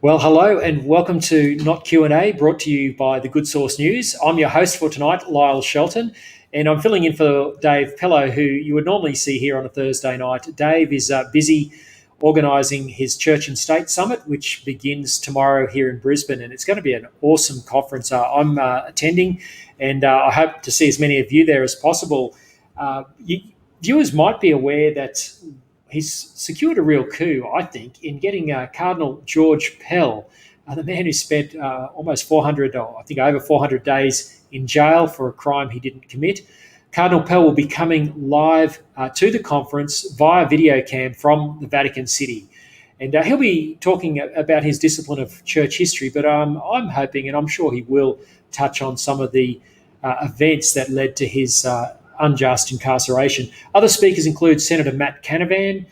Well, hello and welcome to Not Q&A, brought to you by the Good Source News. I'm your host for tonight, Lyle Shelton, and I'm filling in for Dave Pello, who you would normally see here on a Thursday night. Dave is busy organising his Church and State Summit, which begins tomorrow here in Brisbane, and it's going to be an awesome conference. I'm attending, and I hope to see as many of you there as possible. Viewers might be aware that he's secured a real coup, I think, in getting Cardinal George Pell, the man who spent almost 400, or I think over 400 days in jail for a crime he didn't commit. Cardinal Pell will be coming live to the conference via video cam from the Vatican City. And he'll be talking about his discipline of church history, but I'm hoping, and I'm sure he will, touch on some of the events that led to his unjust incarceration. Other speakers include Senator Matt Canavan,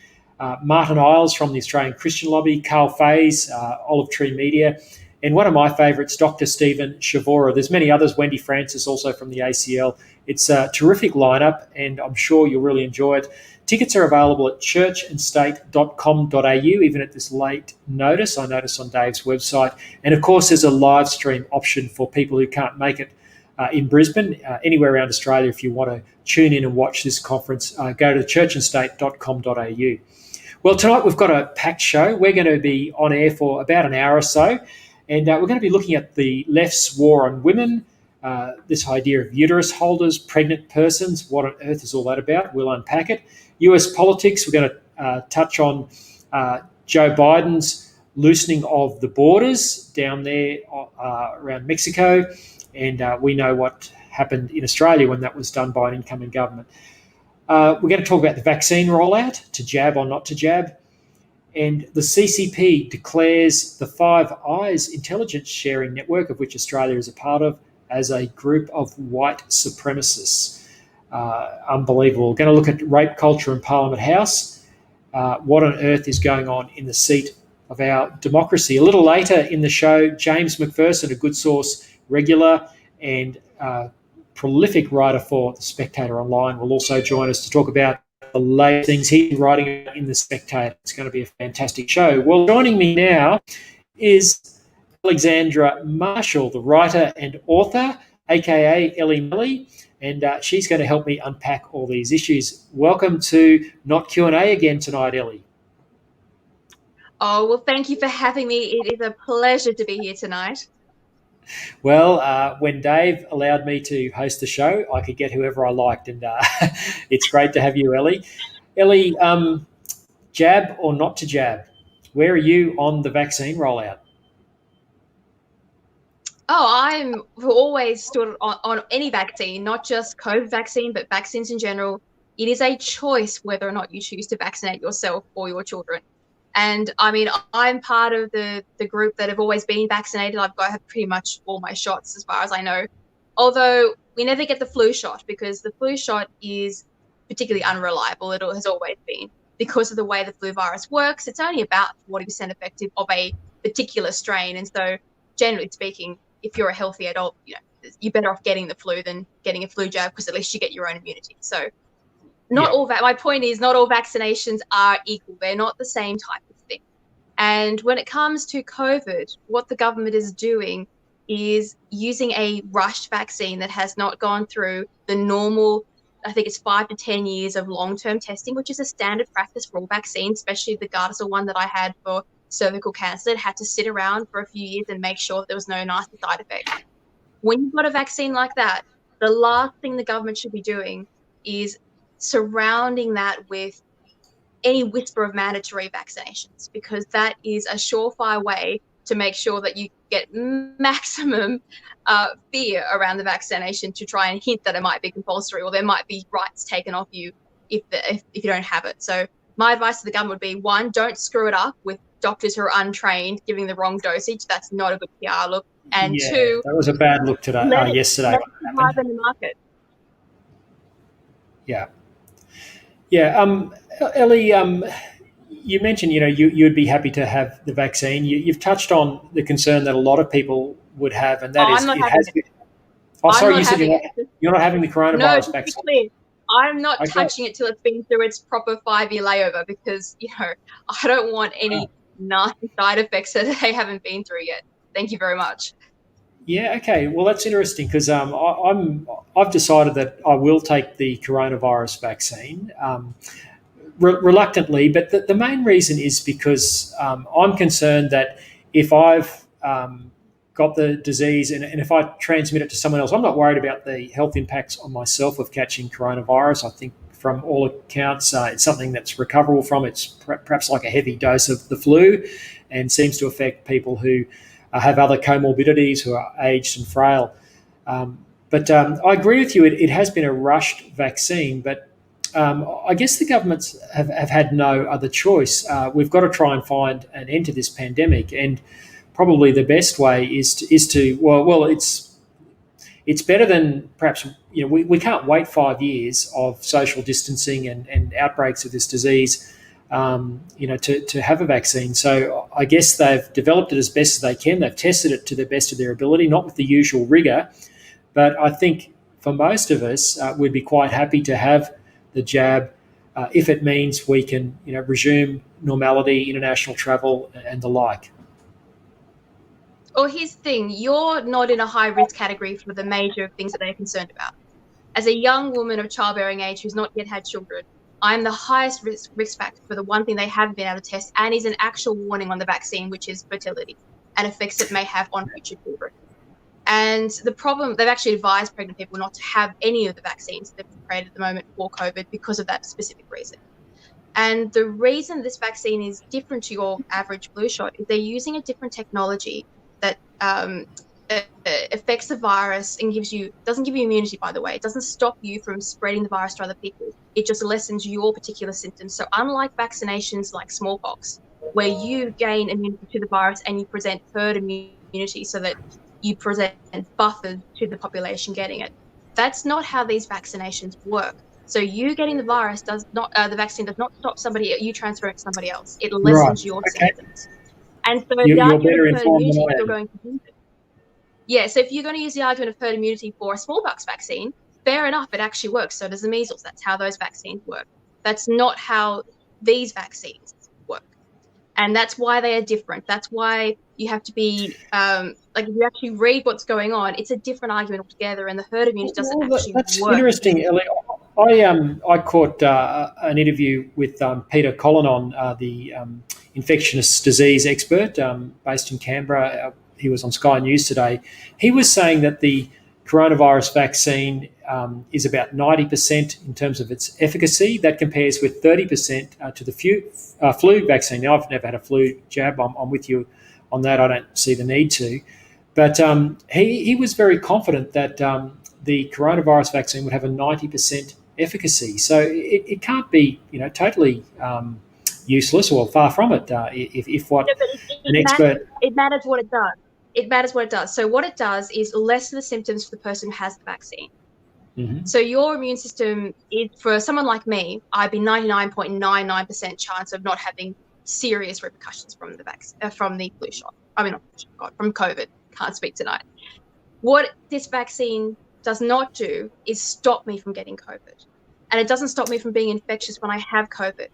Martin Iles from the Australian Christian Lobby, Carl Fays, Olive Tree Media, and one of my favourites, Dr. Stephen Shavora. There's many others, Wendy Francis also from the ACL. It's a terrific lineup, and I'm sure you'll really enjoy it. Tickets are available at churchandstate.com.au, even at this late notice. I notice on Dave's website. And of course, there's a live stream option for people who can't make it in Brisbane, anywhere around Australia. If you want to tune in and watch this conference, go to churchandstate.com.au. Well, tonight we've got a packed show. We're going to be on air for about an hour or so, and we're going to be looking at the left's war on women, this idea of uterus holders, pregnant persons. What on earth is all that about? We'll unpack it. US politics, we're going to touch on Joe Biden's loosening of the borders down there around Mexico. And we know what happened in Australia when that was done by an incoming government. We're going to talk about the vaccine rollout, to jab or not to jab. And the CCP declares the Five Eyes intelligence sharing network, of which Australia is a part of, as a group of white supremacists. Unbelievable. We're going to look at rape culture in Parliament House. What on earth is going on in the seat of our democracy? A little later in the show, James Macpherson, a Good Source regular and prolific writer for The Spectator Online, will also join us to talk about the latest things he's writing in The Spectator. It's going to be a fantastic show. Well, joining me now is Alexandra Marshall, the writer and author, aka Ellie Melly, and she's going to help me unpack all these issues. Welcome to Not Q&A again tonight, Ellie. Oh, well, thank you for having me. It is a pleasure to be here tonight. Well, when Dave allowed me to host the show, I could get whoever I liked, and it's great to have you, Ellie. Ellie, jab or not to jab? Where are you on the vaccine rollout? Oh, I'm always stood on any vaccine, not just COVID vaccine, but vaccines in general. It is a choice whether or not you choose to vaccinate yourself or your children. And I mean, I'm part of the group that have always been vaccinated. I've got pretty much all my shots as far as I know. Although we never get the flu shot because the flu shot is particularly unreliable. It has always been because of the way the flu virus works. It's only about 40% effective of a particular strain. And so generally speaking, if you're a healthy adult, you're better off getting the flu than getting a flu jab because at least you get your own immunity. So my point is not all vaccinations are equal. They're not the same type of thing. And when it comes to COVID, what the government is doing is using a rushed vaccine that has not gone through the normal, I think it's 5 to 10 years of long-term testing, which is a standard practice for all vaccines, especially the Gardasil one that I had for cervical cancer. It had to sit around for a few years and make sure that there was no nasty side effects. When you've got a vaccine like that, the last thing the government should be doing is surrounding that with any whisper of mandatory vaccinations, because that is a surefire way to make sure that you get maximum fear around the vaccination to try and hint that it might be compulsory or there might be rights taken off you if you don't have it. So my advice to the government would be, one, don't screw it up with doctors who are untrained giving the wrong dosage. That's not a good PR look. And two, that was a bad look today. Yesterday. Let it survive in the market. Yeah. Ellie, you mentioned, you'd be happy to have the vaccine. You've touched on the concern that a lot of people would have, and that is it has been. Oh, sorry, you said you're not having the coronavirus vaccine. No, I'm not touching it till it's been through its proper 5-year layover because, I don't want any nasty side effects that they haven't been through yet. Thank you very much. Yeah. Okay. Well, that's interesting because I've decided that I will take the coronavirus vaccine. Reluctantly, but the main reason is because I'm concerned that if I've got the disease and if I transmit it to someone else, I'm not worried about the health impacts on myself of catching coronavirus. I think from all accounts, it's something that's recoverable from. It's perhaps like a heavy dose of the flu and seems to affect people who have other comorbidities, who are aged and frail. But I agree with you, it has been a rushed vaccine, but I guess the governments have had no other choice. We've got to try and find an end to this pandemic, and probably the best way is to it's better than perhaps we can't wait 5 years of social distancing and outbreaks of this disease to have a vaccine. So I guess they've developed it as best as they can. They've tested it to the best of their ability, not with the usual rigour, but I think for most of us, we'd be quite happy to have the jab if it means we can resume normality, international travel, and the like. Well, here's the thing. You're not in a high-risk category for the major things that they're concerned about. As a young woman of childbearing age who's not yet had children, I'm the highest risk factor for the one thing they haven't been able to test and is an actual warning on the vaccine, which is fertility and effects it may have on future children. And the problem, they've actually advised pregnant people not to have any of the vaccines that they've created at the moment for COVID because of that specific reason. And the reason this vaccine is different to your average flu shot is they're using a different technology that affects the virus and doesn't give you immunity, by the way. It doesn't stop you from spreading the virus to other people. It just lessens your particular symptoms. So unlike vaccinations like smallpox, where you gain immunity to the virus and you present herd immunity so that you present buffers to the population getting it, that's not how these vaccinations work. So you getting the virus the vaccine does not stop you transferring it to somebody else. It lessens your symptoms. And so the argument of herd immunity is still going to use it. Yeah, so if you're going to use the argument of herd immunity for a smallpox vaccine, fair enough, it actually works. So does the measles. That's how those vaccines work. That's not how these vaccines work. And that's why they are different. That's why you have to be, if you actually read what's going on, it's a different argument altogether, and the herd immunity doesn't actually work. That's interesting, Ellie. I caught an interview with Peter Collinon, the infectious disease expert based in Canberra. He was on Sky News today. He was saying that the coronavirus vaccine is about 90% in terms of its efficacy. That compares with 30% to the flu vaccine. Now, I've never had a flu jab. I'm with you on that. I don't see the need to. But he was very confident that the coronavirus vaccine would have a 90% efficacy. So it can't be, totally useless, or far from it. It matters what it does. It matters what it does. So what it does is lessen the symptoms for the person who has the vaccine. Mm-hmm. So your immune system is, for someone like me, I'd be 99.99% chance of not having serious repercussions from the from the flu shot. From COVID. Can't speak tonight. What this vaccine does not do is stop me from getting COVID. And it doesn't stop me from being infectious when I have COVID.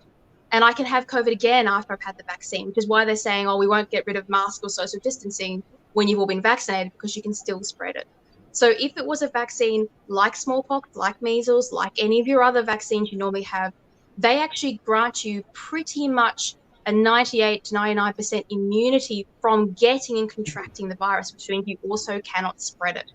And I can have COVID again after I've had the vaccine, which is why they're saying, we won't get rid of masks or social distancing when you've all been vaccinated, because you can still spread it. So if it was a vaccine like smallpox, like measles, like any of your other vaccines you normally have, they actually grant you pretty much a 98 to 99% immunity from getting and contracting the virus, which means you also cannot spread it.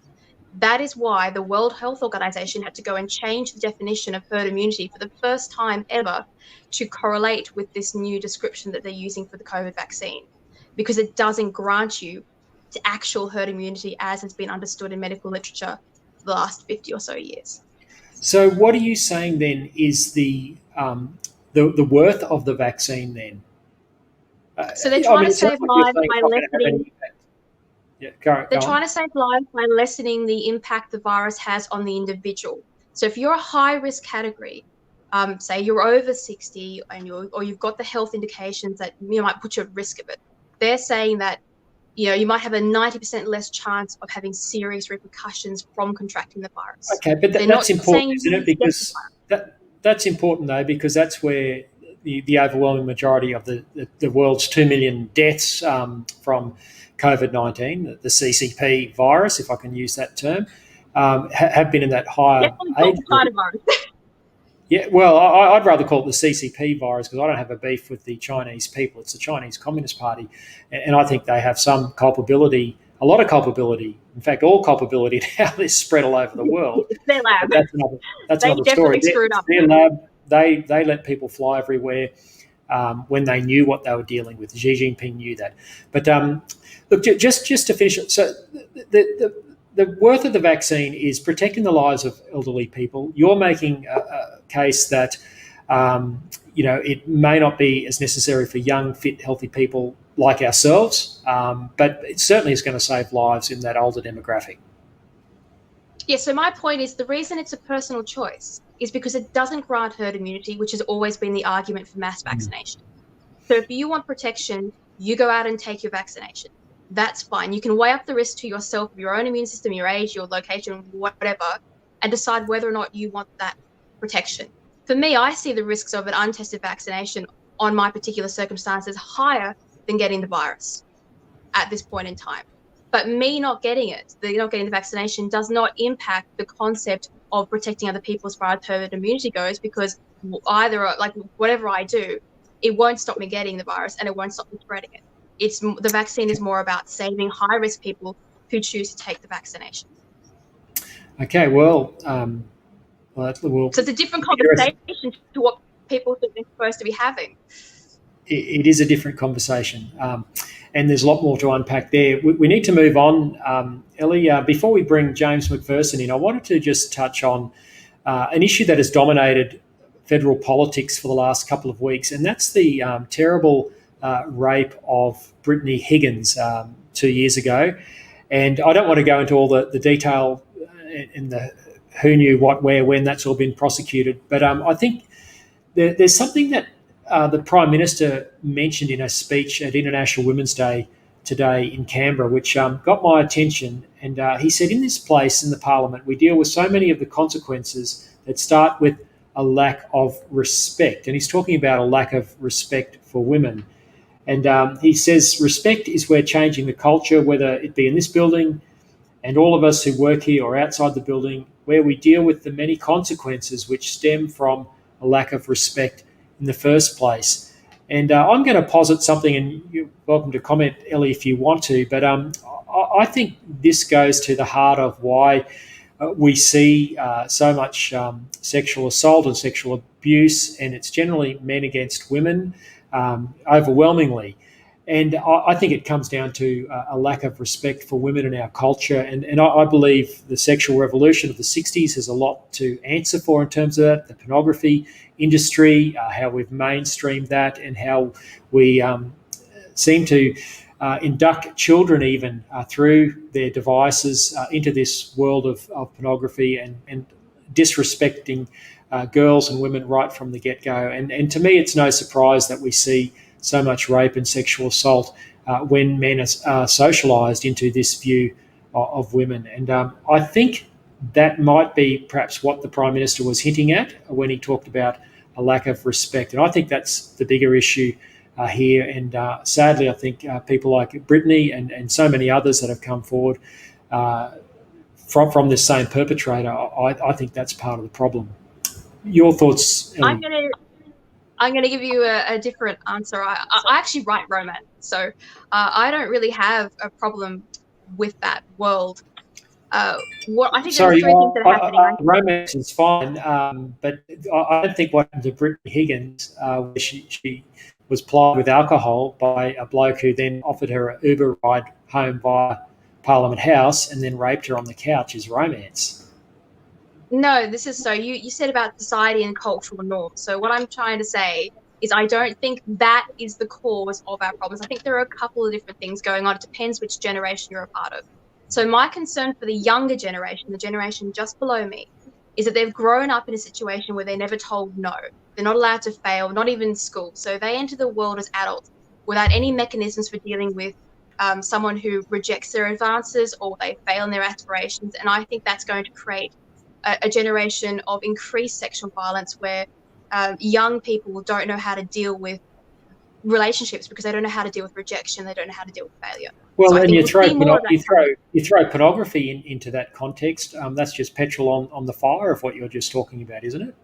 That is why the World Health Organization had to go and change the definition of herd immunity for the first time ever to correlate with this new description that they're using for the COVID vaccine, because it doesn't grant you to actual herd immunity as has been understood in medical literature for the last 50 or so years. So what are you saying then is the worth of the vaccine then? So they're trying to save lives by lessening. They're trying to save lives by lessening the impact the virus has on the individual. So if you're a high-risk category, say you're over 60 or you've got the health indications that might put you at risk of it, they're saying that you might have a 90% less chance of having serious repercussions from contracting the virus. Okay, but that's important, isn't it? Because that's important though, because that's where the overwhelming majority of the world's 2 million deaths from COVID-19, the CCP virus, if I can use that term, have been in that higher age group. Yeah, well, I'd rather call it the CCP virus because I don't have a beef with the Chinese people. It's the Chinese Communist Party, and I think they have some culpability, a lot of culpability. In fact, all culpability in how this spread all over the world. It's their lab. But that's another story. Screwed up. Their lab, they let people fly everywhere when they knew what they were dealing with. Xi Jinping knew that. But look, just to finish, so the worth of the vaccine is protecting the lives of elderly people. You're making a case that it may not be as necessary for young, fit, healthy people like ourselves, but it certainly is going to save lives in that older demographic. Yeah, so my point is the reason it's a personal choice is because it doesn't grant herd immunity, which has always been the argument for mass vaccination. So if you want protection, you go out and take your vaccination. That's fine. You can weigh up the risk to yourself, your own immune system, your age, your location, whatever, and decide whether or not you want that protection. For me, I see the risks of an untested vaccination on my particular circumstances higher than getting the virus at this point in time. But me not getting the vaccination does not impact the concept of protecting other people as far as herd immunity goes, because whatever I do, it won't stop me getting the virus and it won't stop me spreading it. The vaccine is more about saving high-risk people who choose to take the vaccination. Okay, well, so it's a different conversation to what people think they're supposed to be having. It is a different conversation, and there's a lot more to unpack there. We need to move on, Ellie. Before we bring James Macpherson in, I wanted to just touch on an issue that has dominated federal politics for the last couple of weeks, and that's the terrible rape of Brittany Higgins 2 years ago. And I don't want to go into all the detail in the who knew what, where, when. That's all been prosecuted. But I think there's something that the Prime Minister mentioned in a speech at International Women's Day today in Canberra, which got my attention. And he said, in this place, in the Parliament, we deal with so many of the consequences that start with a lack of respect. And he's talking about a lack of respect for women. And he says respect is where changing the culture, whether it be in this building and all of us who work here or outside the building, where we deal with the many consequences which stem from a lack of respect in the first place. And I'm going to posit something, and you're welcome to comment, Ellie, if you want to, but I think this goes to the heart of why we see so much sexual assault and sexual abuse, and it's generally men against women, overwhelmingly. And I think it comes down to a lack of respect for women in our culture. And I believe the sexual revolution of the 60s has a lot to answer for in terms of that, the pornography industry, how we've mainstreamed that, and how we seem to induct children even through their devices into this world of pornography and disrespecting girls and women right from the get-go. And to me, it's no surprise that we see so much rape and sexual assault when men are socialised into this view of women. And I think that might be perhaps what the Prime Minister was hinting at when he talked about a lack of respect. And I think that's the bigger issue here. And sadly, I think people like Brittany and so many others that have come forward from this same perpetrator, I think that's part of the problem. Your thoughts, Ellie? I'm going to give you a different answer. I actually write romance, so I don't really have a problem with that world. What I think there's three things that are happening. Romance is fine, but I don't think what happened to Brittany Higgins, where she was plied with alcohol by a bloke who then offered her an Uber ride home via Parliament House and then raped her on the couch, is romance. No, this is so. You said about society and cultural norms. So what I'm trying to say is I don't think that is the cause of our problems. I think there are a couple of different things going on. It depends which generation you're a part of. So my concern for the younger generation, the generation just below me, is that they've grown up in a situation where they're never told no. They're not allowed to fail, not even school. So they enter the world as adults without any mechanisms for dealing with someone who rejects their advances or they fail in their aspirations. And I think that's going to create a generation of increased sexual violence where young people don't know how to deal with relationships because they don't know how to deal with rejection. They don't know how to deal with failure. Well, So I and think you we'll throw see more of that. you throw pornography into that context. That's just petrol on the fire of what you're just talking about, isn't it?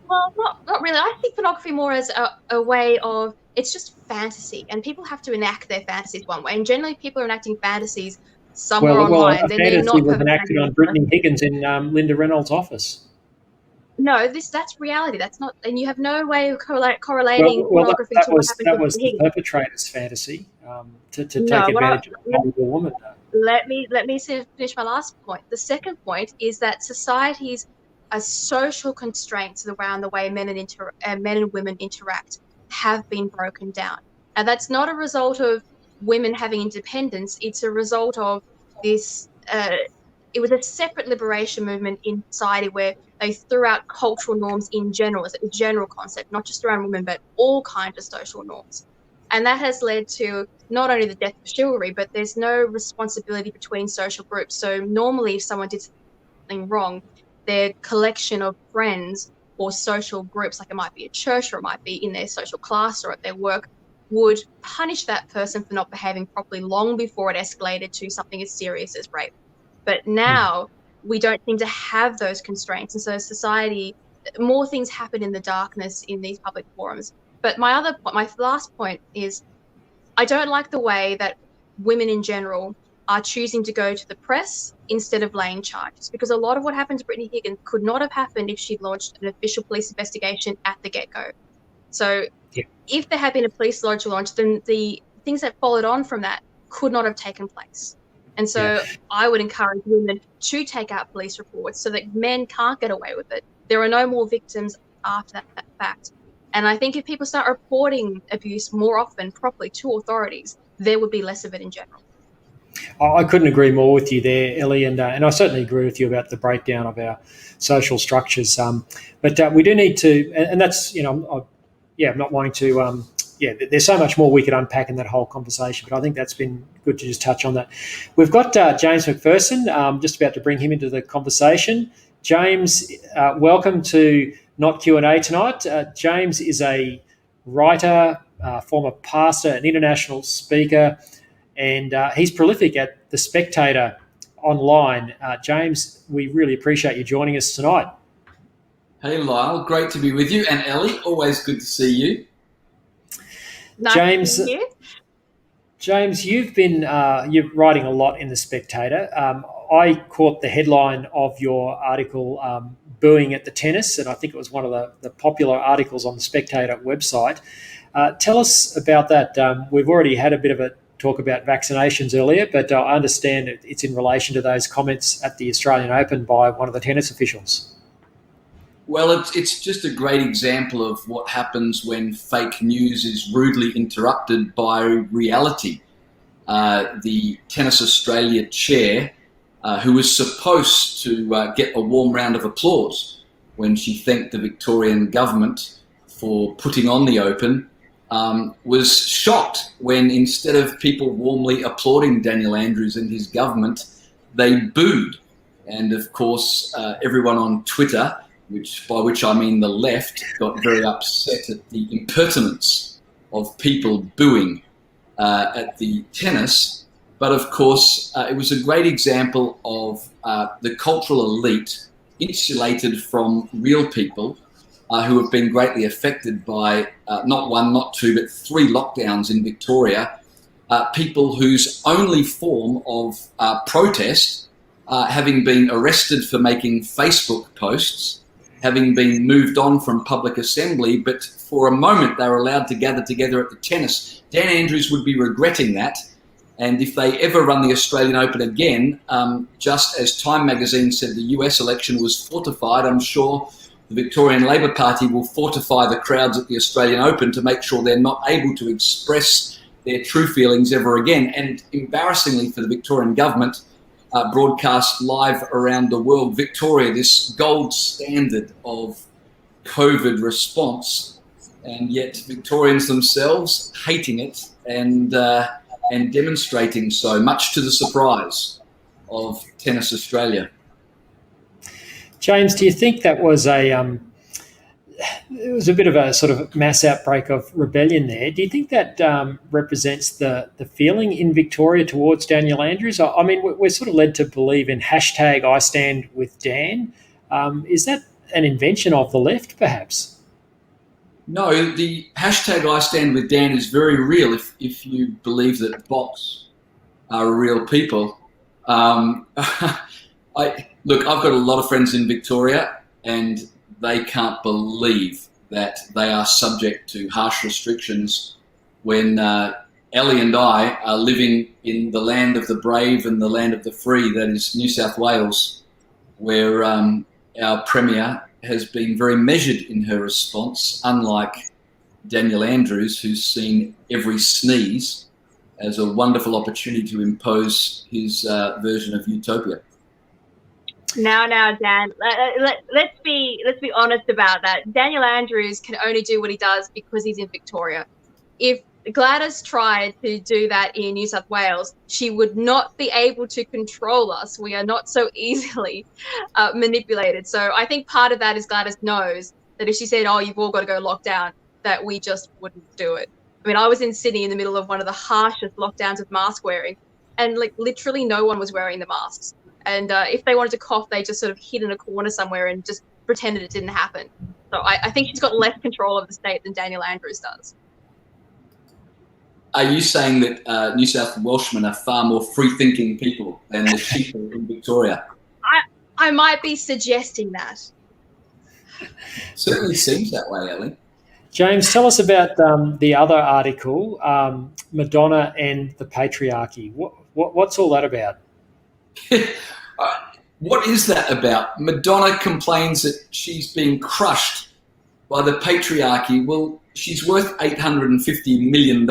Well, not really. I think pornography more as a way of, it's just fantasy, and people have to enact their fantasies one way. And generally, people are enacting fantasies somewhere Well, online. a They're fantasy not was enacted perpetrating on it. Brittany Higgins in Linda Reynolds' office. No, that's reality. That's not, and you have no way of correlating pornography to what happened that to was Brittany the Higgins. perpetrator's fantasy to take No, advantage of a vulnerable woman. let me finish my last point. The second point is that society's social constraints around the way men and women interact have been broken down, and that's not a result of women having independence. It's a result of this. It was a separate liberation movement in society where they threw out cultural norms in general as a general concept, not just around women, but all kinds of social norms. And that has led to not only the death of chivalry, but there's no responsibility between social groups. So normally if someone did something wrong, their collection of friends or social groups, like it might be a church or it might be in their social class or at their work, would punish that person for not behaving properly long before it escalated to something as serious as rape. But now we don't seem to have those constraints. And so society, more things happen in the darkness in these public forums. But my last point is, I don't like the way that women in general are choosing to go to the press instead of laying charges, because a lot of what happened to Brittany Higgins could not have happened if she'd launched an official police investigation at the get-go. So Yeah. if there had been a police lodge launch, then the things that followed on from that could not have taken place. And so I would encourage women to take out police reports so that men can't get away with it. There are no more victims after that fact. And I think if people start reporting abuse more often properly to authorities, there would be less of it in general. I couldn't agree more with you there, Ellie, and I certainly agree with you about the breakdown of our social structures. But we do need to, and that's, I'm not wanting to. There's so much more we could unpack in that whole conversation, but I think that's been good to just touch on that. We've got James Macpherson, just about to bring him into the conversation. James, welcome to Not Q&A tonight. James is a writer, former pastor, an international speaker, and he's prolific at The Spectator online. James, we really appreciate you joining us tonight. Hey, Lyle, great to be with you. And Ellie, always good to see you. Nice James, you're writing a lot in The Spectator. I caught the headline of your article, Booing at the Tennis, and I think it was one of the popular articles on the Spectator website. Tell us about that. We've already had a bit of a talk about vaccinations earlier, but I understand it's in relation to those comments at the Australian Open by one of the tennis officials. Well, it's just a great example of what happens when fake news is rudely interrupted by reality. The Tennis Australia chair, who was supposed to get a warm round of applause when she thanked the Victorian government for putting on the Open, was shocked when, instead of people warmly applauding Daniel Andrews and his government, they booed. And of course, everyone on Twitter, by which I mean the left, got very upset at the impertinence of people booing at the tennis. But of course, it was a great example of the cultural elite insulated from real people who have been greatly affected by not one, not two, but 3 lockdowns in Victoria. People whose only form of protest, having been arrested for making Facebook posts, having been moved on from public assembly, but for a moment they were allowed to gather together at the tennis. Dan Andrews would be regretting that. And if they ever run the Australian Open again, just as Time magazine said the US election was fortified, I'm sure the Victorian Labor Party will fortify the crowds at the Australian Open to make sure they're not able to express their true feelings ever again. And embarrassingly for the Victorian government, broadcast live around the world, Victoria, this gold standard of COVID response, and yet Victorians themselves hating it and demonstrating so, much to the surprise of Tennis Australia. James, do you think that was there was a bit of a sort of mass outbreak of rebellion there. Do you think that represents the feeling in Victoria towards Daniel Andrews? I mean, we're sort of led to believe in hashtag I stand with Dan. Is that an invention of the left, perhaps? No, the hashtag I stand with Dan is very real if you believe that bots are real people. Look, I've got a lot of friends in Victoria, and they can't believe that they are subject to harsh restrictions when Ellie and I are living in the land of the brave and the land of the free, that is New South Wales, where our Premier has been very measured in her response, unlike Daniel Andrews, who's seen every sneeze as a wonderful opportunity to impose his version of utopia. Now, Dan, let's be honest about that. Daniel Andrews can only do what he does because he's in Victoria. If Gladys tried to do that in New South Wales, she would not be able to control us. We are not so easily manipulated. So I think part of that is Gladys knows that if she said, oh, you've all got to go locked down, that we just wouldn't do it. I mean, I was in Sydney in the middle of one of the harshest lockdowns with mask wearing, and like literally no one was wearing the masks. And if they wanted to cough, they just sort of hid in a corner somewhere and just pretended it didn't happen. So I think she's got less control of the state than Daniel Andrews does. Are you saying that New South Welshmen are far more free-thinking people than the people in Victoria? I might be suggesting that. Certainly seems that way, Ellie. James, tell us about the other article, Madonna and the patriarchy. What's all that about? What is that about? Madonna complains that she's being crushed by the patriarchy. Well, she's worth $850 million.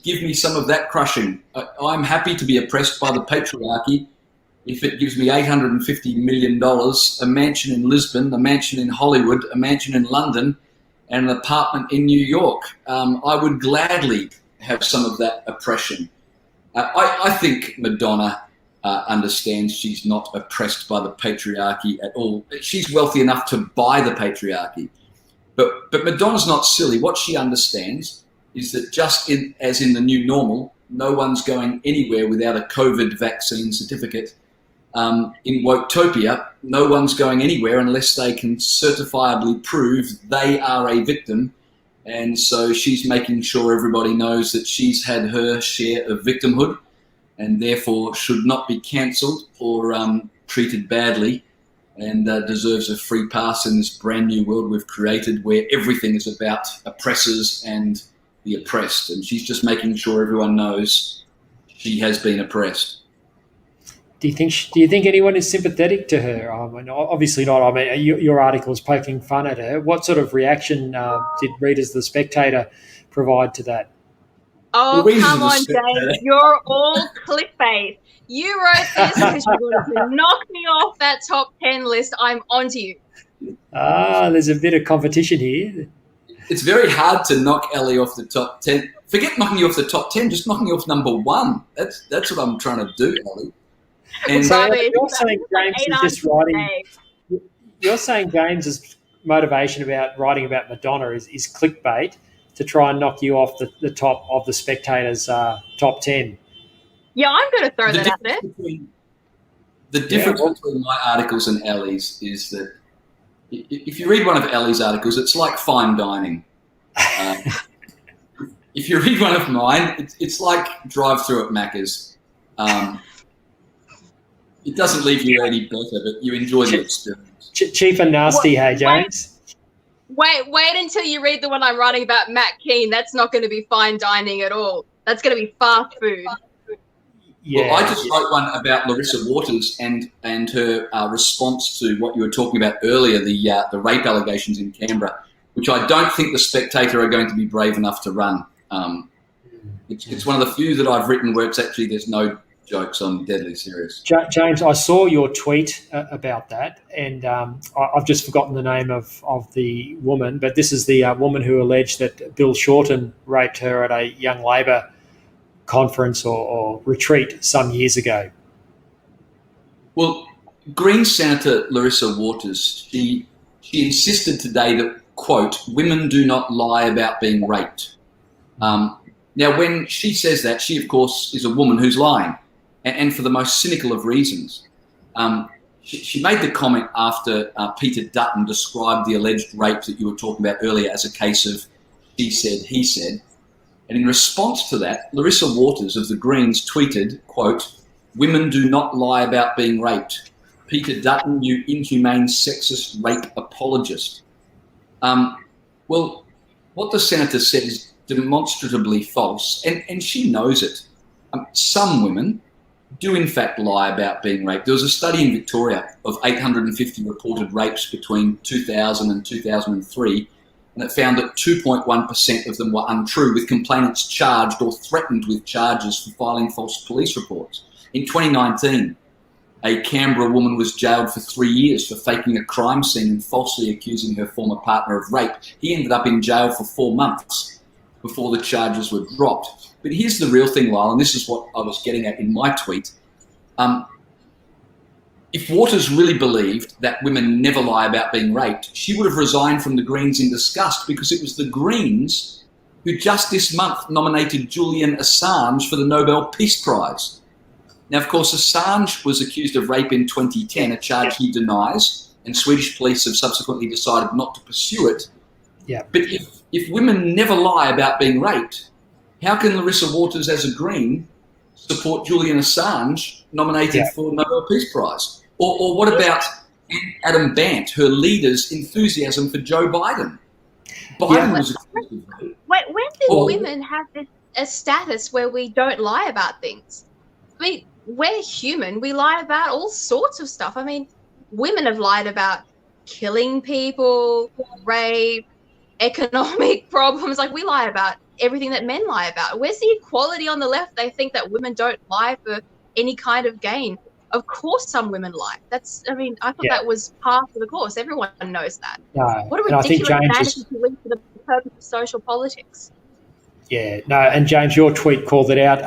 Give me some of that crushing. I'm happy to be oppressed by the patriarchy if it gives me $850 million, a mansion in Lisbon, a mansion in Hollywood, a mansion in London, and an apartment in New York. I would gladly have some of that oppression. I think Madonna understands she's not oppressed by the patriarchy at all. She's wealthy enough to buy the patriarchy. But Madonna's not silly. What she understands is that just as in the new normal, no one's going anywhere without a COVID vaccine certificate. In Woketopia, no one's going anywhere unless they can certifiably prove they are a victim. And so she's making sure everybody knows that she's had her share of victimhood and therefore should not be cancelled or treated badly, and deserves a free pass in this brand new world we've created where everything is about oppressors and the oppressed. And she's just making sure everyone knows she has been oppressed. Do you think anyone is sympathetic to her? I mean, obviously not. I mean, your article is poking fun at her. What sort of reaction did readers of The Spectator provide to that? Oh, come on, Dave. You're all clickbait. You wrote this because you wanted to knock me off that top 10 list. I'm onto you. There's a bit of competition here. It's very hard to knock Ellie off the top 10. Forget knocking you off the top 10, just knocking you off number 1. That's what I'm trying to do, Ellie. And so you're saying James is just writing. You're saying James's motivation about writing about Madonna is clickbait to try and knock you off the top of the Spectator's top 10. Yeah, I'm going to throw that out there. The difference between my articles and Ellie's is that if you read one of Ellie's articles, it's like fine dining. If you read one of mine, it's like drive-through at Macca's. It doesn't leave you any better, but you enjoy the experience. Cheap and nasty, hey, James? Wait until you read the one I'm writing about Matt Keane. That's not going to be fine dining at all. That's going to be fast food. Yeah. Well, I just wrote one about Larissa Waters and her response to what you were talking about earlier, the rape allegations in Canberra, which I don't think the Spectator are going to be brave enough to run. It's one of the few that I've written where there's no jokes. I'm deadly serious. James, I saw your tweet about that, and I've just forgotten the name of the woman, but this is the woman who alleged that Bill Shorten raped her at a Young Labor conference or retreat some years ago. Well, Green Senator Larissa Waters, she insisted today that quote, "Women do not lie about being raped." Now, when she says that, she, of course, is a woman who's lying, and for the most cynical of reasons. She made the comment after Peter Dutton described the alleged rape that you were talking about earlier as a case of she said, he said. And in response to that, Larissa Waters of the Greens tweeted, quote, "Women do not lie about being raped. Peter Dutton, you inhumane sexist rape apologist." Well, what the senator said is demonstrably false, and she knows it. Some women do in fact lie about being raped. There was a study in Victoria of 850 reported rapes between 2000 and 2003, and it found that 2.1% of them were untrue, with complainants charged or threatened with charges for filing false police reports. In 2019, a Canberra woman was jailed for 3 years for faking a crime scene and falsely accusing her former partner of rape. He ended up in jail for 4 months before the charges were dropped. But here's the real thing, Lyle, and this is what I was getting at in my tweet. If Waters really believed that women never lie about being raped, she would have resigned from the Greens in disgust, because it was the Greens who just this month nominated Julian Assange for the Nobel Peace Prize. Now, of course, Assange was accused of rape in 2010, a charge he denies, and Swedish police have subsequently decided not to pursue it. Yeah. But if women never lie about being raped, how can Larissa Waters, as a Green, support Julian Assange nominated for the Nobel Peace Prize? Or what about Adam Bant, her leader's enthusiasm for Joe Biden? Biden was accused of rape. When did women have a status where we don't lie about things? I mean, we're human. We lie about all sorts of stuff. I mean, women have lied about killing people, rape, economic problems. Like, we lie about everything that men lie about. Where's the equality on the left? They think that women don't lie for any kind of gain. Of course some women lie. I thought that was part of the course. Everyone knows that. What a ridiculous fantasy to link to the purpose of social politics. Yeah, no, and James, your tweet called it out.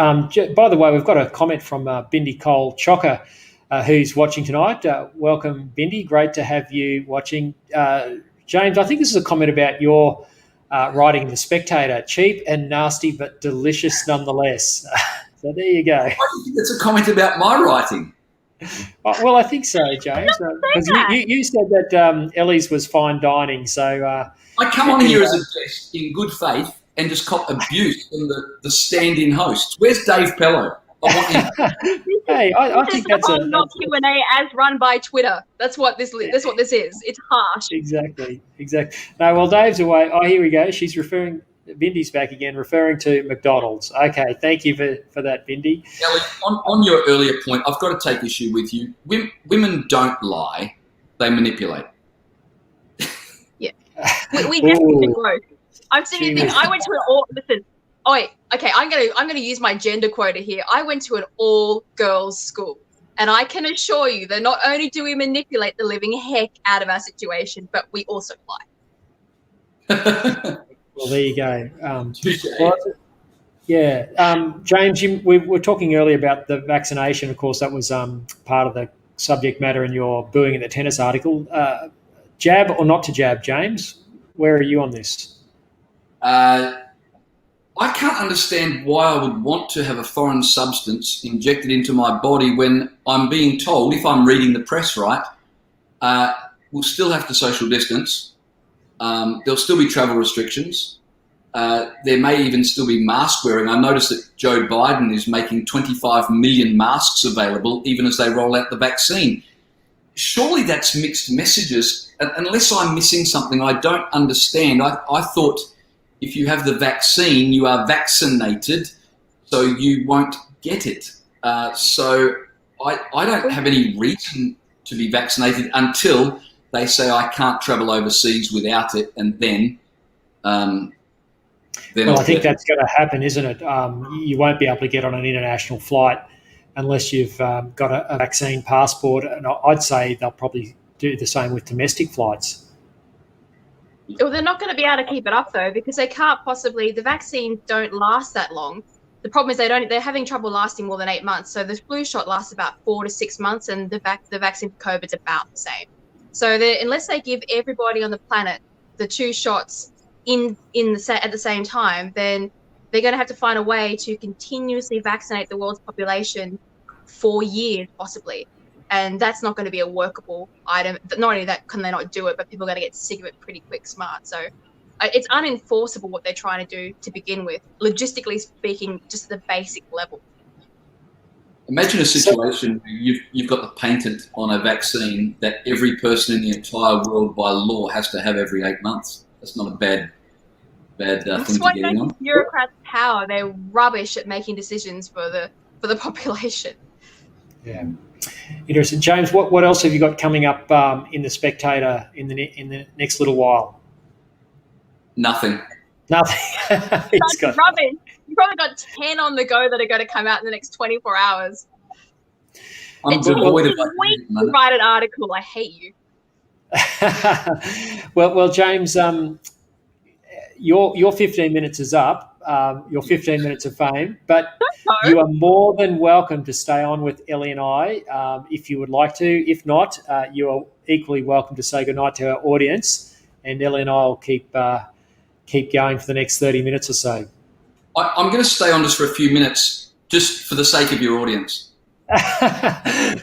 By the way, we've got a comment from Bindi Cole Chocker, who's watching tonight. Welcome, Bindi. Great to have you watching. James, I think this is a comment about your writing in The Spectator. Cheap and nasty, but delicious nonetheless. So there you go. I think it's a comment about my writing. Well, I think so, James. Because you said that Ellie's was fine dining. So I come on here as a guest in good faith and just cop abuse from the stand-in hosts. Where's Dave Pello? I want him. Hey, I think that's a not Q&A as run by Twitter. That's what this is. It's harsh. Exactly. No, well, Dave's away. Oh, here we go. She's referring. Bindi's back again, referring to McDonald's. Okay, thank you for that, Bindi. Ellie, on your earlier point, I've got to take issue with you. Women don't lie; they manipulate. Yeah, we definitely growth. I'm sitting there. I went to an all. Listen. Oh, wait. Okay, I'm gonna use my gender quota here. I went to an all-girls school, and I can assure you that not only do we manipulate the living heck out of our situation, but we also lie. Well, there you go. James, we were talking earlier about the vaccination. Of course, that was part of the subject matter in your booing in the tennis article. Jab or not to jab, James? Where are you on this? I can't understand why I would want to have a foreign substance injected into my body when I'm being told, if I'm reading the press right, we'll still have to social distance. There'll still be travel restrictions. There may even still be mask wearing. I noticed that Joe Biden is making 25 million masks available even as they roll out the vaccine. Surely that's mixed messages. Unless I'm missing something I don't understand. I thought if you have the vaccine, you are vaccinated, so you won't get it. So I don't have any reason to be vaccinated until they say I can't travel overseas without it, and then well, I think that's going to happen, isn't it? You won't be able to get on an international flight unless you've got a vaccine passport, and I'd say they'll probably do the same with domestic flights. Well, they're not going to be able to keep it up though, because they can't possibly. The vaccines don't last that long. The problem is they're having trouble lasting more than 8 months. So the flu shot lasts about 4 to 6 months, and the vaccine for COVID's about the same. So unless they give everybody on the planet the 2 shots at the same time, then they're going to have to find a way to continuously vaccinate the world's population for years, possibly. And that's not going to be a workable item. Not only that, can they not do it, but people are going to get sick of it pretty smart. So it's unenforceable what they're trying to do to begin with, logistically speaking, just at the basic level. Imagine a situation where you've got the patent on a vaccine that every person in the entire world by law has to have every 8 months. That's not a bad thing to get in on. Bureaucrats' power. They're rubbish at making decisions for the population. Yeah, interesting. James, what else have you got coming up in the Spectator in the next little while? Nothing. That's rubbish. You probably got 10 on the go that are going to come out in the next 24 hours. I'm devoid of weeks to write an article. I hate you. well, James, your 15 minutes is up. Your 15 minutes of fame, but you are more than welcome to stay on with Ellie and I if you would like to. If not, you are equally welcome to say goodnight to our audience, and Ellie and I will keep going for the next 30 minutes or so. I'm going to stay on just for a few minutes, just for the sake of your audience.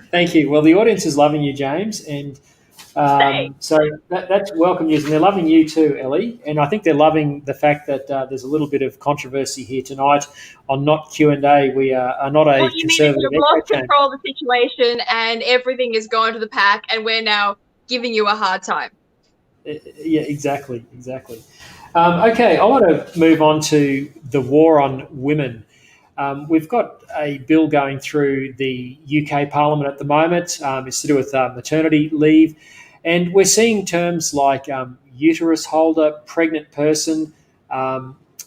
Thank you. Well, the audience is loving you, James, and so that's welcome news. And they're loving you too, Ellie. And I think they're loving the fact that there's a little bit of controversy here tonight on Not Q&A. We are not a conservative. You've lost control of the situation and everything is going to the pack, and we're now giving you a hard time. Yeah, exactly. Okay, I want to move on to the war on women. We've got a bill going through the UK Parliament at the moment. It's to do with maternity leave. And we're seeing terms like uterus holder, pregnant person.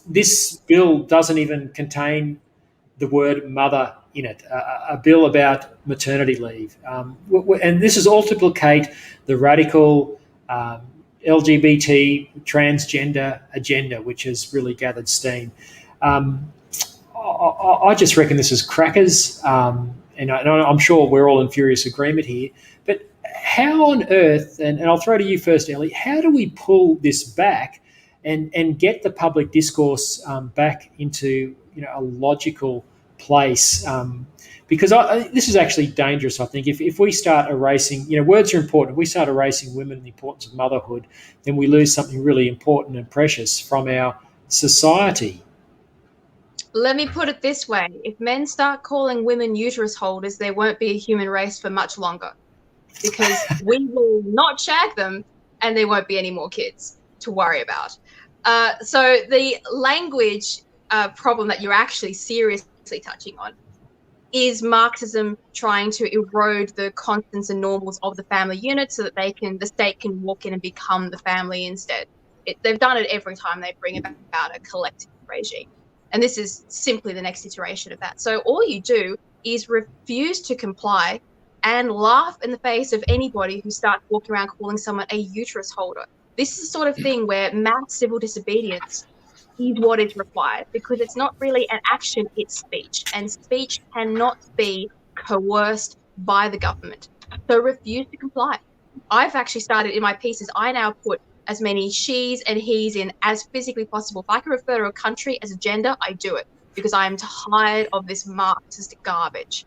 This bill doesn't even contain the word mother in it, a bill about maternity leave. And this is all to placate the radical LGBT transgender agenda, which has really gathered steam. I just reckon this is crackers, and I'm sure we're all in furious agreement here. But how on earth, and I'll throw to you first, Ellie, how do we pull this back and get the public discourse back into a logical place? Because this is actually dangerous, I think. If we start erasing, words are important. If we start erasing women and the importance of motherhood, then we lose something really important and precious from our society. Let me put it this way. If men start calling women uterus holders, there won't be a human race for much longer, because we will not shag them and there won't be any more kids to worry about. So the language problem that you're actually seriously touching on is Marxism trying to erode the constants and normals of the family unit so that the state can walk in and become the family instead. They've done it every time they bring about a collective regime. And this is simply the next iteration of that. So all you do is refuse to comply and laugh in the face of anybody who starts walking around calling someone a uterus holder. This is the sort of thing where mass civil disobedience is what is required, because it's not really an action, it's speech. And speech cannot be coerced by the government. So refuse to comply. I've actually started in my pieces, I now put as many she's and he's in as physically possible. If I can refer to a country as a gender, I do it, because I am tired of this Marxist garbage.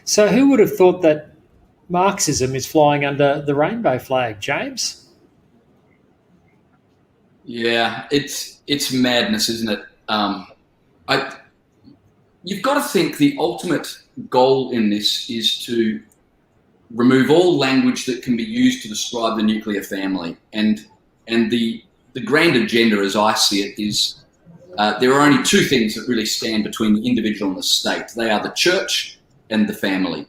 So who would have thought that Marxism is flying under the rainbow flag, James? Yeah, it's madness, isn't it? You've got to think the ultimate goal in this is to remove all language that can be used to describe the nuclear family. And the grand agenda, as I see it, is there are only two things that really stand between the individual and the state. They are the church and the family.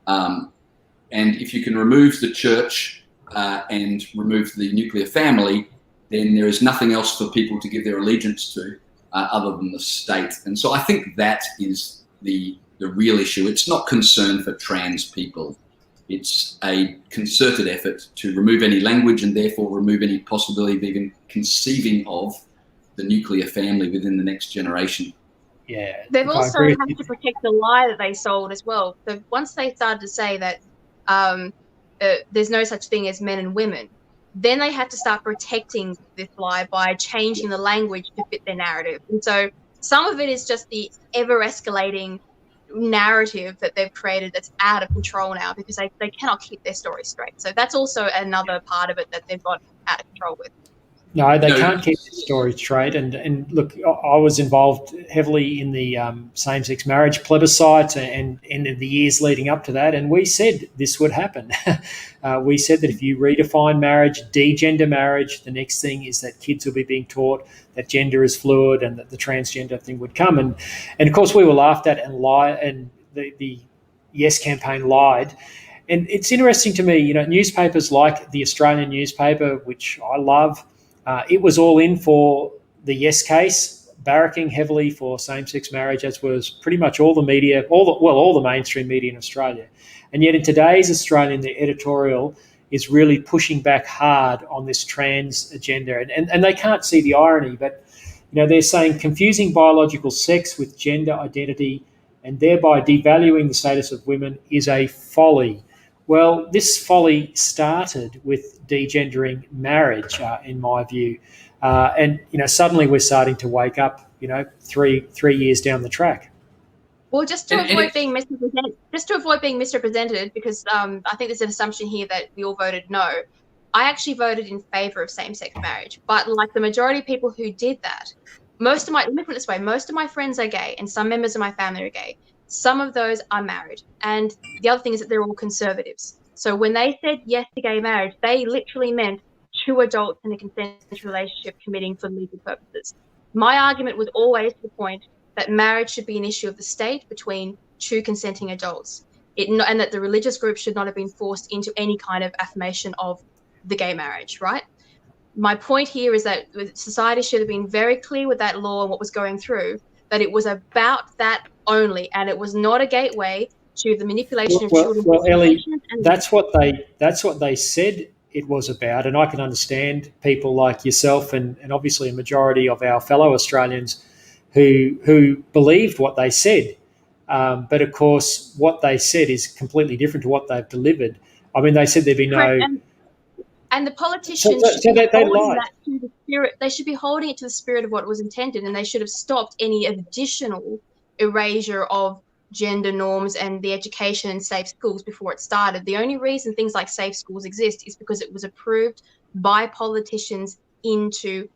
And if you can remove the church and remove the nuclear family, then there is nothing else for people to give their allegiance to other than the state. And so I think that is the real issue. It's not concern for trans people. It's a concerted effort to remove any language and therefore remove any possibility of even conceiving of the nuclear family within the next generation. Yeah, they've also had to protect the lie that they sold as well. So once they started to say that there's no such thing as men and women, then they had to start protecting this lie by changing the language to fit their narrative. And so some of it is just the ever-escalating narrative that they've created that's out of control now because they cannot keep their story straight. So that's also another part of it that they've got out of control with. No, they can't keep the story straight. And look, I was involved heavily in the same-sex marriage plebiscite and in the years leading up to that, and we said this would happen. We said that if you redefine marriage, degender marriage, the next thing is that kids will be being taught that gender is fluid and that the transgender thing would come. And of course, we were laughed at and the Yes campaign lied. And it's interesting to me, newspapers like the Australian newspaper, which I love, it was all in for the Yes case, barracking heavily for same-sex marriage, as was pretty much all the media, all the mainstream media in Australia. And yet in today's Australian, the editorial is really pushing back hard on this trans agenda. And they can't see the irony, but they're saying confusing biological sex with gender identity and thereby devaluing the status of women is a folly. Well, this folly started with degendering marriage, in my view, and suddenly we're starting to wake up. 3 years down the track. Well, just to avoid being misrepresented, because I think there's an assumption here that we all voted no. I actually voted in favour of same-sex marriage, but like the majority of people who did that, let me put it this way: most of my friends are gay, and some members of my family are gay. Some of those are married. And the other thing is that they're all conservatives. So when they said yes to gay marriage, they literally meant two adults in a consensual relationship committing for legal purposes. My argument was always to the point that marriage should be an issue of the state between two consenting adults, and that the religious group should not have been forced into any kind of affirmation of the gay marriage, right? My point here is that society should have been very clear with that law and what was going through, that it was about that only, and it was not a gateway to the manipulation of children. Well, Ellie, that's what they said it was about, and I can understand people like yourself and obviously a majority of our fellow Australians who believed what they said. But of course, what they said is completely different to what they've delivered. I mean, they said there'd be no. And the politicians should be holding that to the spirit. They should be holding it to the spirit of what was intended, and they should have stopped any additional erasure of gender norms and the education in safe schools before it started. The only reason things like safe schools exist is because it was approved by politicians into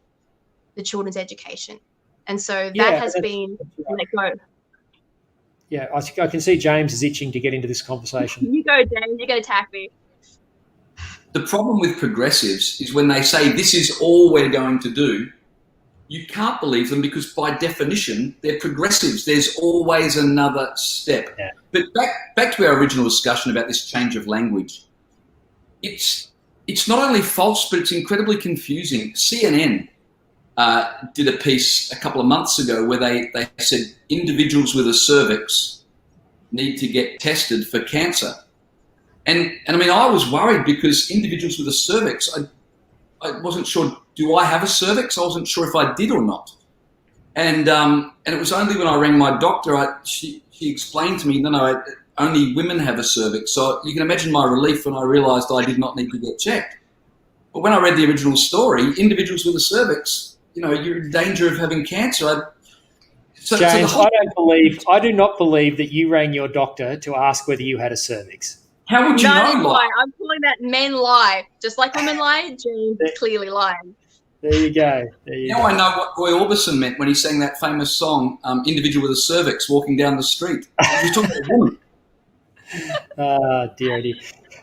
the children's education. And so that has been let go. Yeah, I can see James is itching to get into this conversation. You go, James. You're going to attack me. The problem with progressives is when they say this is all we're going to do, you can't believe them because by definition, they're progressives. There's always another step. Yeah. But back to our original discussion about this change of language. It's not only false, but it's incredibly confusing. CNN did a piece a couple of months ago where they said individuals with a cervix need to get tested for cancer. And I mean, I was worried because individuals with a cervix, I wasn't sure, do I have a cervix? I wasn't sure if I did or not. And it was only when I rang my doctor, she explained to me, no, only women have a cervix. So you can imagine my relief when I realised I did not need to get checked. But when I read the original story, individuals with a cervix, you're in danger of having cancer. James, I do not believe that you rang your doctor to ask whether you had a cervix. How would you know? Lie. I'm calling that men lie. Just like women lie, James is clearly lying. There you go. I know what Roy Orbison meant when he sang that famous song, Individual with a Cervix Walking Down the Street. He was talking about a woman. Dear.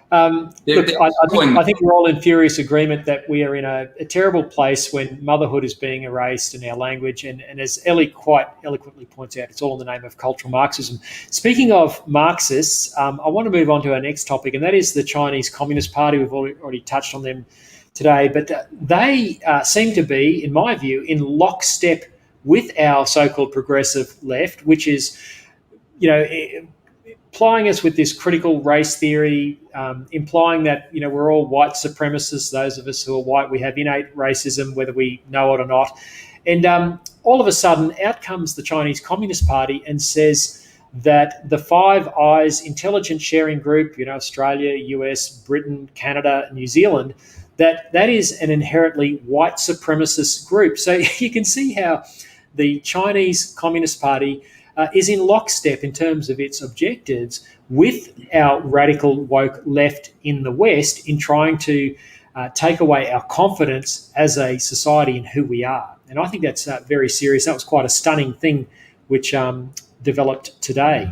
Look, I think we're all in furious agreement that we are in a terrible place when motherhood is being erased in our language. And as Ellie quite eloquently points out, it's all in the name of cultural Marxism. Speaking of Marxists, I want to move on to our next topic, and that is the Chinese Communist Party. We've already touched on them today, but they seem to be, in my view, in lockstep with our so-called progressive left, which is, applying us with this critical race theory, implying that we're all white supremacists. Those of us who are white, we have innate racism, whether we know it or not. And all of a sudden, out comes the Chinese Communist Party and says that the Five Eyes intelligence sharing group, Australia, US, Britain, Canada, New Zealand, that is an inherently white supremacist group. So you can see how the Chinese Communist Party is in lockstep in terms of its objectives with our radical woke left in the West in trying to take away our confidence as a society in who we are. And I think that's very serious. That was quite a stunning thing which developed today.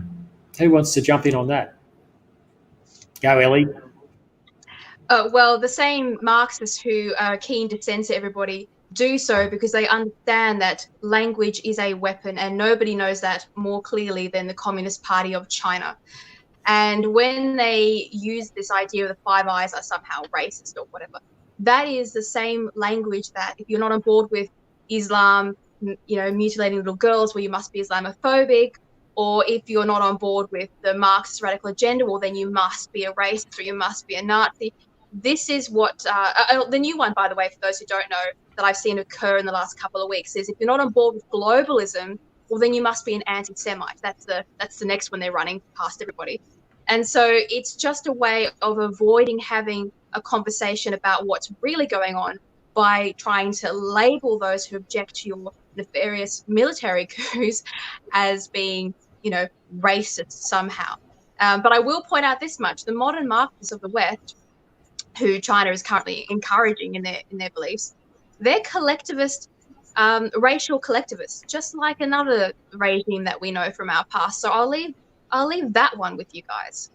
Who wants to jump in on that? Go, Ellie. Well, the same Marxists who are keen to censor everybody do so because they understand that language is a weapon, and nobody knows that more clearly than the Communist Party of China. And when they use this idea of the Five Eyes are somehow racist or whatever, that is the same language that if you're not on board with Islam, mutilating little girls, well, you must be Islamophobic. Or if you're not on board with the Marxist radical agenda, well, then you must be a racist or you must be a Nazi. This is what the new one, by the way, for those who don't know, that I've seen occur in the last couple of weeks is if you're not on board with globalism, well, then you must be an anti-Semite. That's the next one they're running past everybody. And so it's just a way of avoiding having a conversation about what's really going on by trying to label those who object to your nefarious military coups as being, racist somehow. But I will point out this much: the modern Marxists of the West, who China is currently encouraging in their beliefs, they're collectivist, racial collectivists, just like another regime that we know from our past. So I'll leave that one with you guys.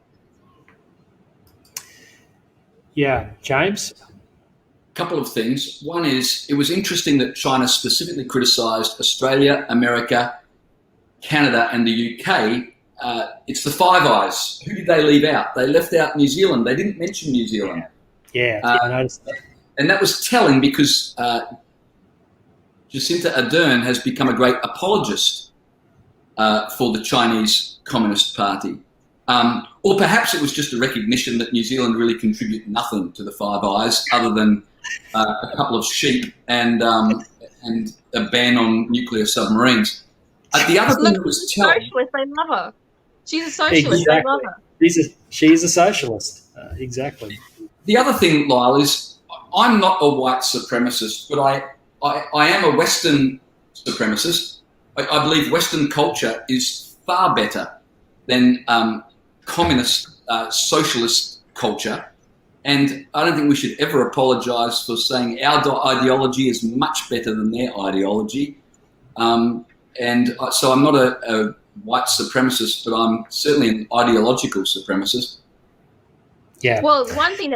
Yeah, James? A couple of things. One is, it was interesting that China specifically criticised Australia, America, Canada and the UK. It's the Five Eyes. Who did they leave out? They left out New Zealand. They didn't mention New Zealand. Yeah, I noticed that. And that was telling because Jacinda Ardern has become a great apologist for the Chinese Communist Party. Or perhaps it was just a recognition that New Zealand really contribute nothing to the Five Eyes other than a couple of sheep and a ban on nuclear submarines. The other thing that was telling... Socialist, they love her. She's a socialist, Exactly. they love her. She's a socialist, exactly. The other thing, Lyle, is I'm not a white supremacist, but I am a Western supremacist. I believe Western culture is far better than communist, socialist culture. And I don't think we should ever apologise for saying our ideology is much better than their ideology. And so I'm not a white supremacist, but I'm certainly an ideological supremacist. Yeah. Well, one thing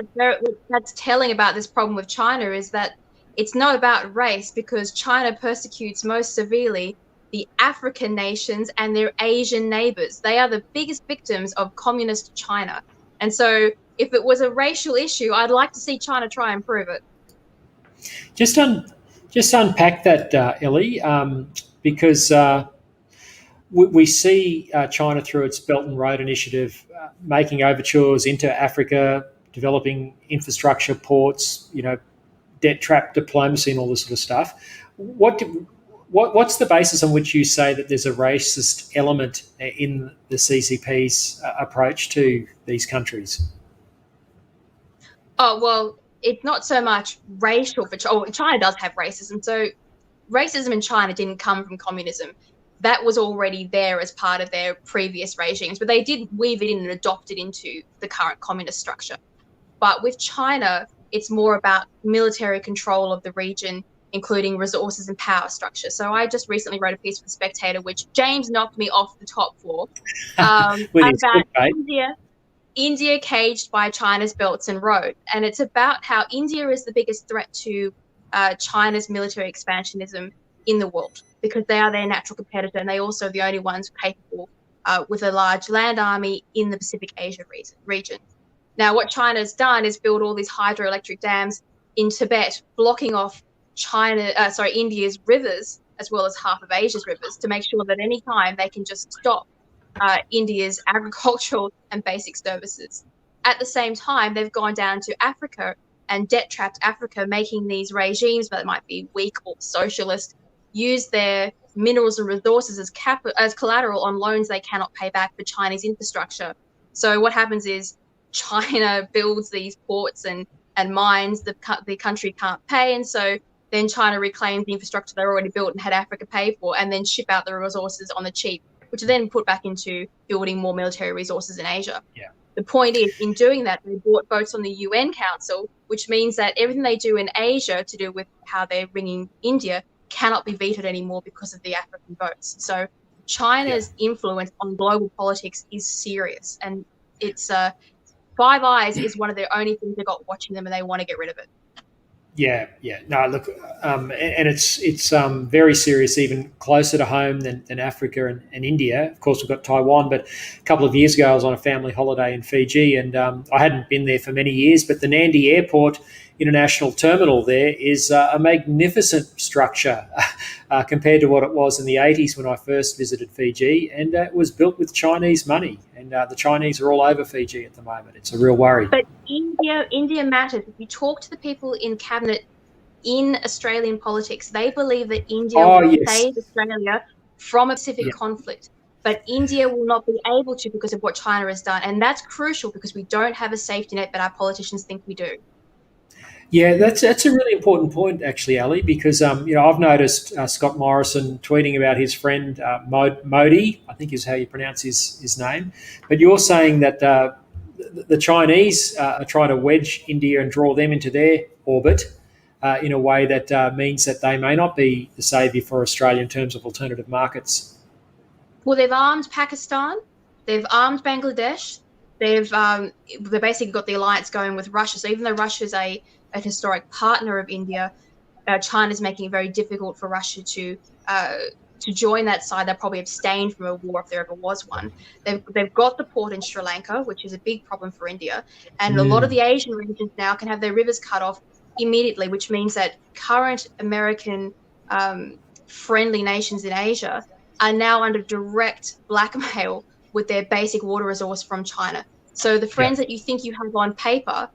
that's telling about this problem with China is that it's not about race, because China persecutes most severely the African nations and their Asian neighbors. They are the biggest victims of communist China. And so if it was a racial issue, I'd like to see China try and prove it. Just unpack that, Ellie, because we see China through its Belt and Road Initiative making overtures into Africa, developing infrastructure, ports, debt trap diplomacy and all this sort of stuff. What's the basis on which you say that there's a racist element in the CCP's approach to these countries? Oh, well, it's not so much racial. China does have racism. So racism in China didn't come from communism. That was already there as part of their previous regimes, but they did weave it in and adopt it into the current communist structure. But with China, it's more about military control of the region, including resources and power structure. So I just recently wrote a piece for The Spectator, which James knocked me off the top floor, about India caged by China's belts and road. And it's about how India is the biggest threat to China's military expansionism in the world, because they are their natural competitor, and they also the only ones capable with a large land army in the Pacific Asia region. Now, what China's done is build all these hydroelectric dams in Tibet, blocking off India's rivers, as well as half of Asia's rivers, to make sure that any time they can just stop India's agricultural and basic services. At the same time, they've gone down to Africa and debt-trapped Africa, making these regimes that might be weak or socialist use their minerals and resources as collateral on loans they cannot pay back for Chinese infrastructure. So what happens is China builds these ports and and mines the country can't pay, and so then China reclaims the infrastructure they already built and had Africa pay for, and then ship out the resources on the cheap, which are then put back into building more military resources in Asia. Yeah. The point is, in doing that, they bought votes on the UN Council, which means that everything they do in Asia to do with how they're bringing India cannot be vetoed anymore because of the African votes. So China's influence on global politics is serious, and it's Five Eyes is one of the only things they got watching them, and they want to get rid of it. Yeah. No, look, and it's very serious, even closer to home than Africa and India. Of course, we've got Taiwan, but a couple of years ago, I was on a family holiday in Fiji, and I hadn't been there for many years, but the Nandi Airport International Terminal there is a magnificent structure compared to what it was in the 80s when I first visited Fiji, and it was built with Chinese money, and the Chinese are all over Fiji at the moment. It's a real worry. But India matters. If you talk to the people in cabinet in Australian politics, they believe that India will save Australia from a Pacific conflict. But India will not be able to because of what China has done. And that's crucial because we don't have a safety net, but our politicians think we do. Yeah, that's a really important point, actually, Ali, because I've noticed Scott Morrison tweeting about his friend Modi, I think is how you pronounce his name. But you're saying that the Chinese are trying to wedge India and draw them into their orbit in a way that means that they may not be the saviour for Australia in terms of alternative markets. Well, they've armed Pakistan, they've armed Bangladesh, they've basically got the alliance going with Russia. So even though Russia is a historic partner of India, China's making it very difficult for Russia to join that side. They'll probably abstain from a war if there ever was one. They've got the port in Sri Lanka, which is a big problem for India. And a lot of the Asian regions now can have their rivers cut off immediately, which means that current American friendly nations in Asia are now under direct blackmail with their basic water resource from China. So the friends that you think you have on paper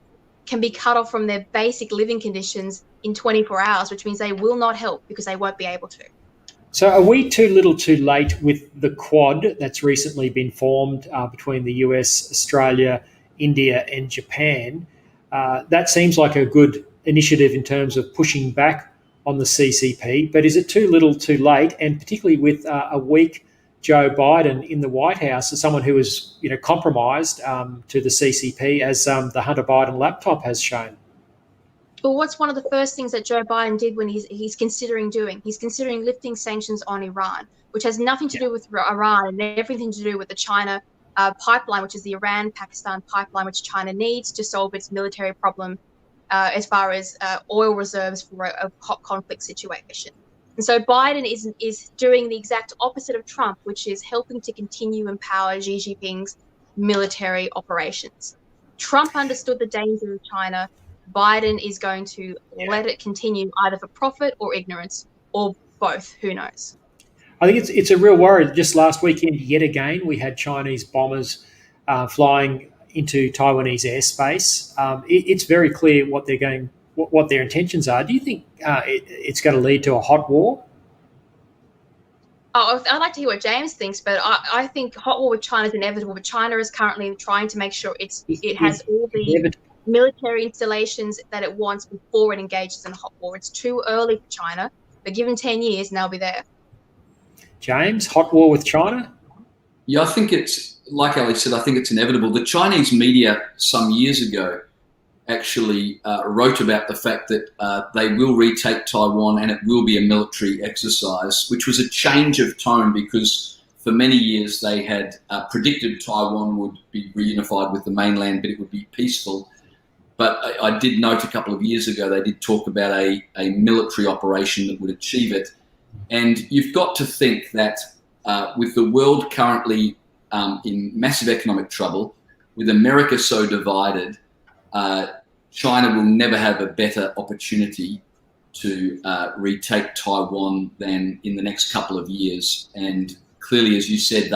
can be cut off from their basic living conditions in 24 hours, which means they will not help because they won't be able to. So are we too little too late with the Quad that's recently been formed between the US, Australia, India and Japan? That seems like a good initiative in terms of pushing back on the CCP, but is it too little too late? And particularly with a weak Joe Biden in the White House as someone who is compromised to the CCP, as the Hunter Biden laptop has shown. But what's one of the first things that Joe Biden did when he's considering doing? He's considering lifting sanctions on Iran, which has nothing to do with Iran and everything to do with the China pipeline, which is the Iran-Pakistan pipeline, which China needs to solve its military problem as far as oil reserves for a hot conflict situation. And so Biden is doing the exact opposite of Trump, which is helping to continue empower Xi Jinping's military operations. Trump understood the danger of China. Biden is going to let it continue either for profit or ignorance or both. Who knows? I think it's a real worry. Just last weekend, yet again, we had Chinese bombers flying into Taiwanese airspace. It's very clear what their intentions are. Do you think it's going to lead to a hot war? Oh, I'd like to hear what James thinks, but I think hot war with China is inevitable. But China is currently trying to make sure it has all the military installations that it wants before it engages in a hot war. It's too early for China, but given 10 years, and they'll be there. James, hot war with China? Yeah, I think it's, like Ali said, I think it's inevitable. The Chinese media some years ago actually wrote about the fact that they will retake Taiwan and it will be a military exercise, which was a change of tone because for many years they had predicted Taiwan would be reunified with the mainland, but it would be peaceful. But I did note a couple of years ago they did talk about a military operation that would achieve it. And you've got to think that with the world currently in massive economic trouble, with America so divided, China will never have a better opportunity to retake Taiwan than in the next couple of years. And clearly, as you said,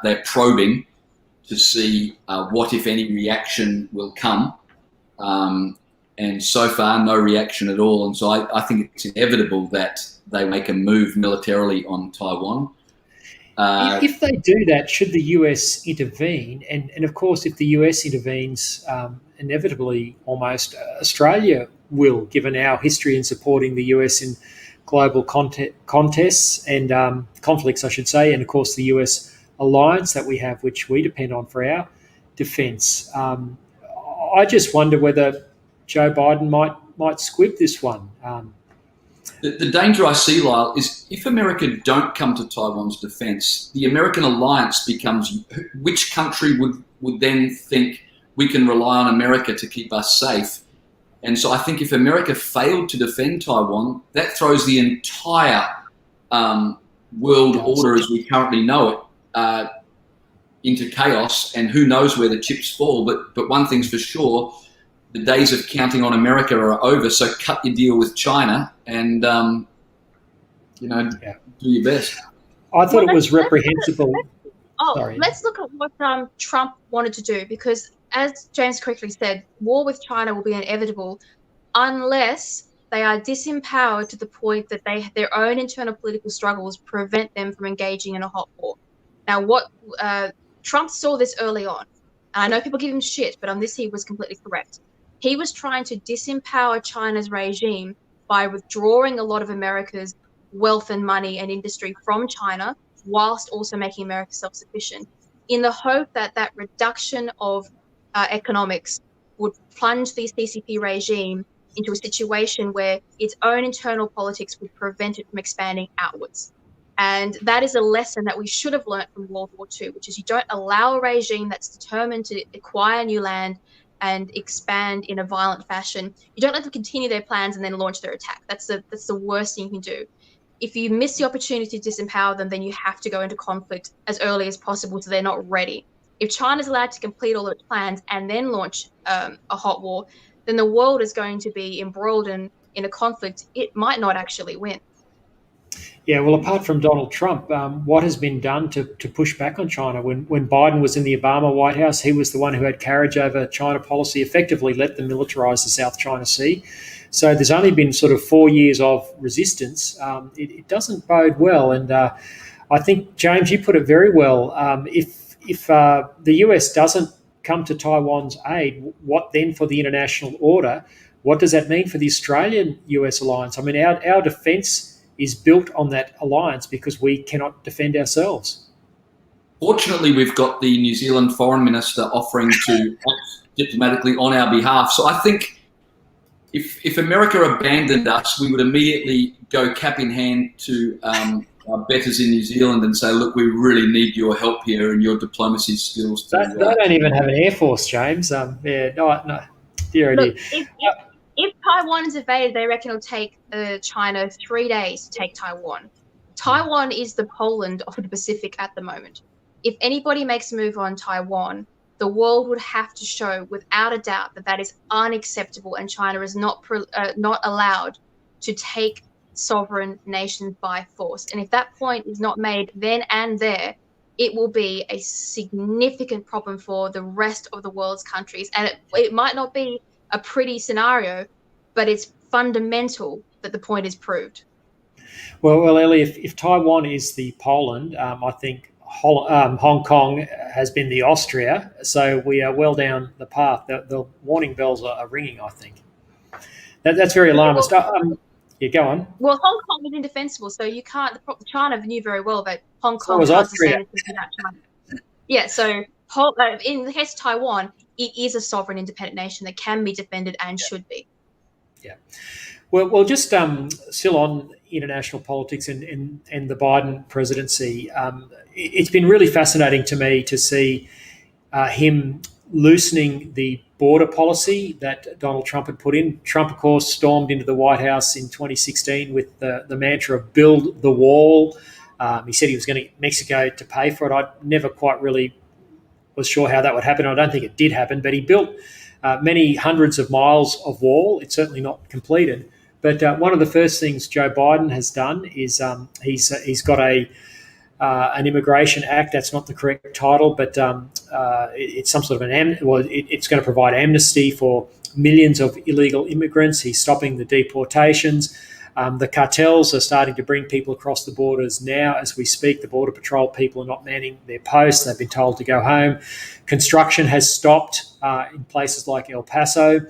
they're probing to see what, if any, reaction will come. And so far, no reaction at all. And so I think it's inevitable that they make a move militarily on Taiwan. If they do that, should the US intervene? And of course, if the US intervenes, inevitably, almost Australia will, given our history in supporting the US in global contests and conflicts, I should say, and of course the US alliance that we have, which we depend on for our defence. I just wonder whether Joe Biden might squib this one. The danger I see, Lyle, is if America don't come to Taiwan's defence, the American alliance becomes which country would then think we can rely on America to keep us safe. And so I think if America failed to defend Taiwan, that throws the entire world order as we currently know it into chaos, and who knows where the chips fall. But one thing's for sure, the days of counting on America are over, so cut your deal with China and, do your best. I thought it was reprehensible. Let's look at what Trump wanted to do, because as James correctly said, war with China will be inevitable unless they are disempowered to the point that their own internal political struggles prevent them from engaging in a hot war. Now, what Trump saw this early on, and I know people give him shit, but on this he was completely correct. He was trying to disempower China's regime by withdrawing a lot of America's wealth and money and industry from China, whilst also making America self-sufficient, in the hope that that reduction of economics would plunge the CCP regime into a situation where its own internal politics would prevent it from expanding outwards. And that is a lesson that we should have learned from World War II, which is you don't allow a regime that's determined to acquire new land and expand in a violent fashion. You don't let them continue their plans and then launch their attack. That's the worst thing you can do. If you miss the opportunity to disempower them, then you have to go into conflict as early as possible so they're not ready. If China's allowed to complete all of its plans and then launch a hot war, then the world is going to be embroiled in a conflict it might not actually win. Yeah, well, apart from Donald Trump, what has been done to push back on China? When Biden was in the Obama White House, he was the one who had carriage over China policy, effectively let them militarise the South China Sea. So there's only been sort of 4 years of resistance. It doesn't bode well. And I think, James, you put it very well. If the US doesn't come to Taiwan's aid, what then for the international order? What does that mean for the Australian-US alliance? I mean, our defence is built on that alliance because we cannot defend ourselves. Fortunately, we've got the New Zealand Foreign Minister offering to act diplomatically on our behalf. So I think if America abandoned us, we would immediately go cap in hand to our betters in New Zealand and say, look, we really need your help here and your diplomacy skills. They don't even have an air force, James. No, dear idea. If Taiwan is invaded, they reckon it'll take China 3 days to take Taiwan. Taiwan is the Poland of the Pacific at the moment. If anybody makes a move on Taiwan, the world would have to show without a doubt that that is unacceptable and China is not allowed to take sovereign nations by force. And if that point is not made then and there, it will be a significant problem for the rest of the world's countries. And it might not be a pretty scenario, but it's fundamental that the point is proved. Well, Ellie, if Taiwan is the Poland, I think Hong Kong has been the Austria, so we are well down the path. The warning bells are ringing, I think. That's very alarmist. Yeah, go on. Well, Hong Kong is indefensible, so you can't. China knew very well that Hong Kong was Austria. Without China. Yeah, so in the case of Taiwan, it is a sovereign independent nation that can be defended and should be. Yeah. Well, just still on international politics and the Biden presidency, it's been really fascinating to me to see him loosening the border policy that Donald Trump had put in. Trump, of course, stormed into the White House in 2016 with the mantra of build the wall. He said he was going to get Mexico to pay for it. I never quite really was sure how that would happen. I don't think it did happen, but he built many hundreds of miles of wall. It's certainly not completed. But one of the first things Joe Biden has done is he's got an immigration act. That's not the correct title, but it's some sort of it's going to provide amnesty for millions of illegal immigrants. He's stopping the deportations. The cartels are starting to bring people across the borders now as we speak. The Border Patrol people are not manning their posts. They've been told to go home. Construction has stopped in places like El Paso.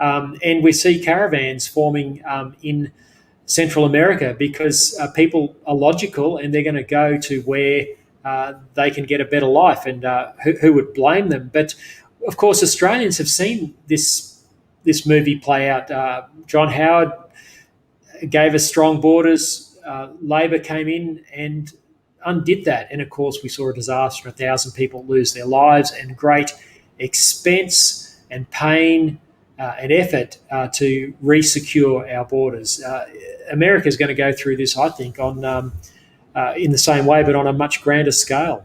And we see caravans forming in Central America because people are logical and they're going to go to where they can get a better life. And who would blame them? But, of course, Australians have seen this movie play out. John Howard gave us strong borders. Labor came in and undid that. And, of course, we saw a disaster, 1,000 people lose their lives, and great expense and pain and effort to re-secure our borders. America is going to go through this, I think, on in the same way, but on a much grander scale.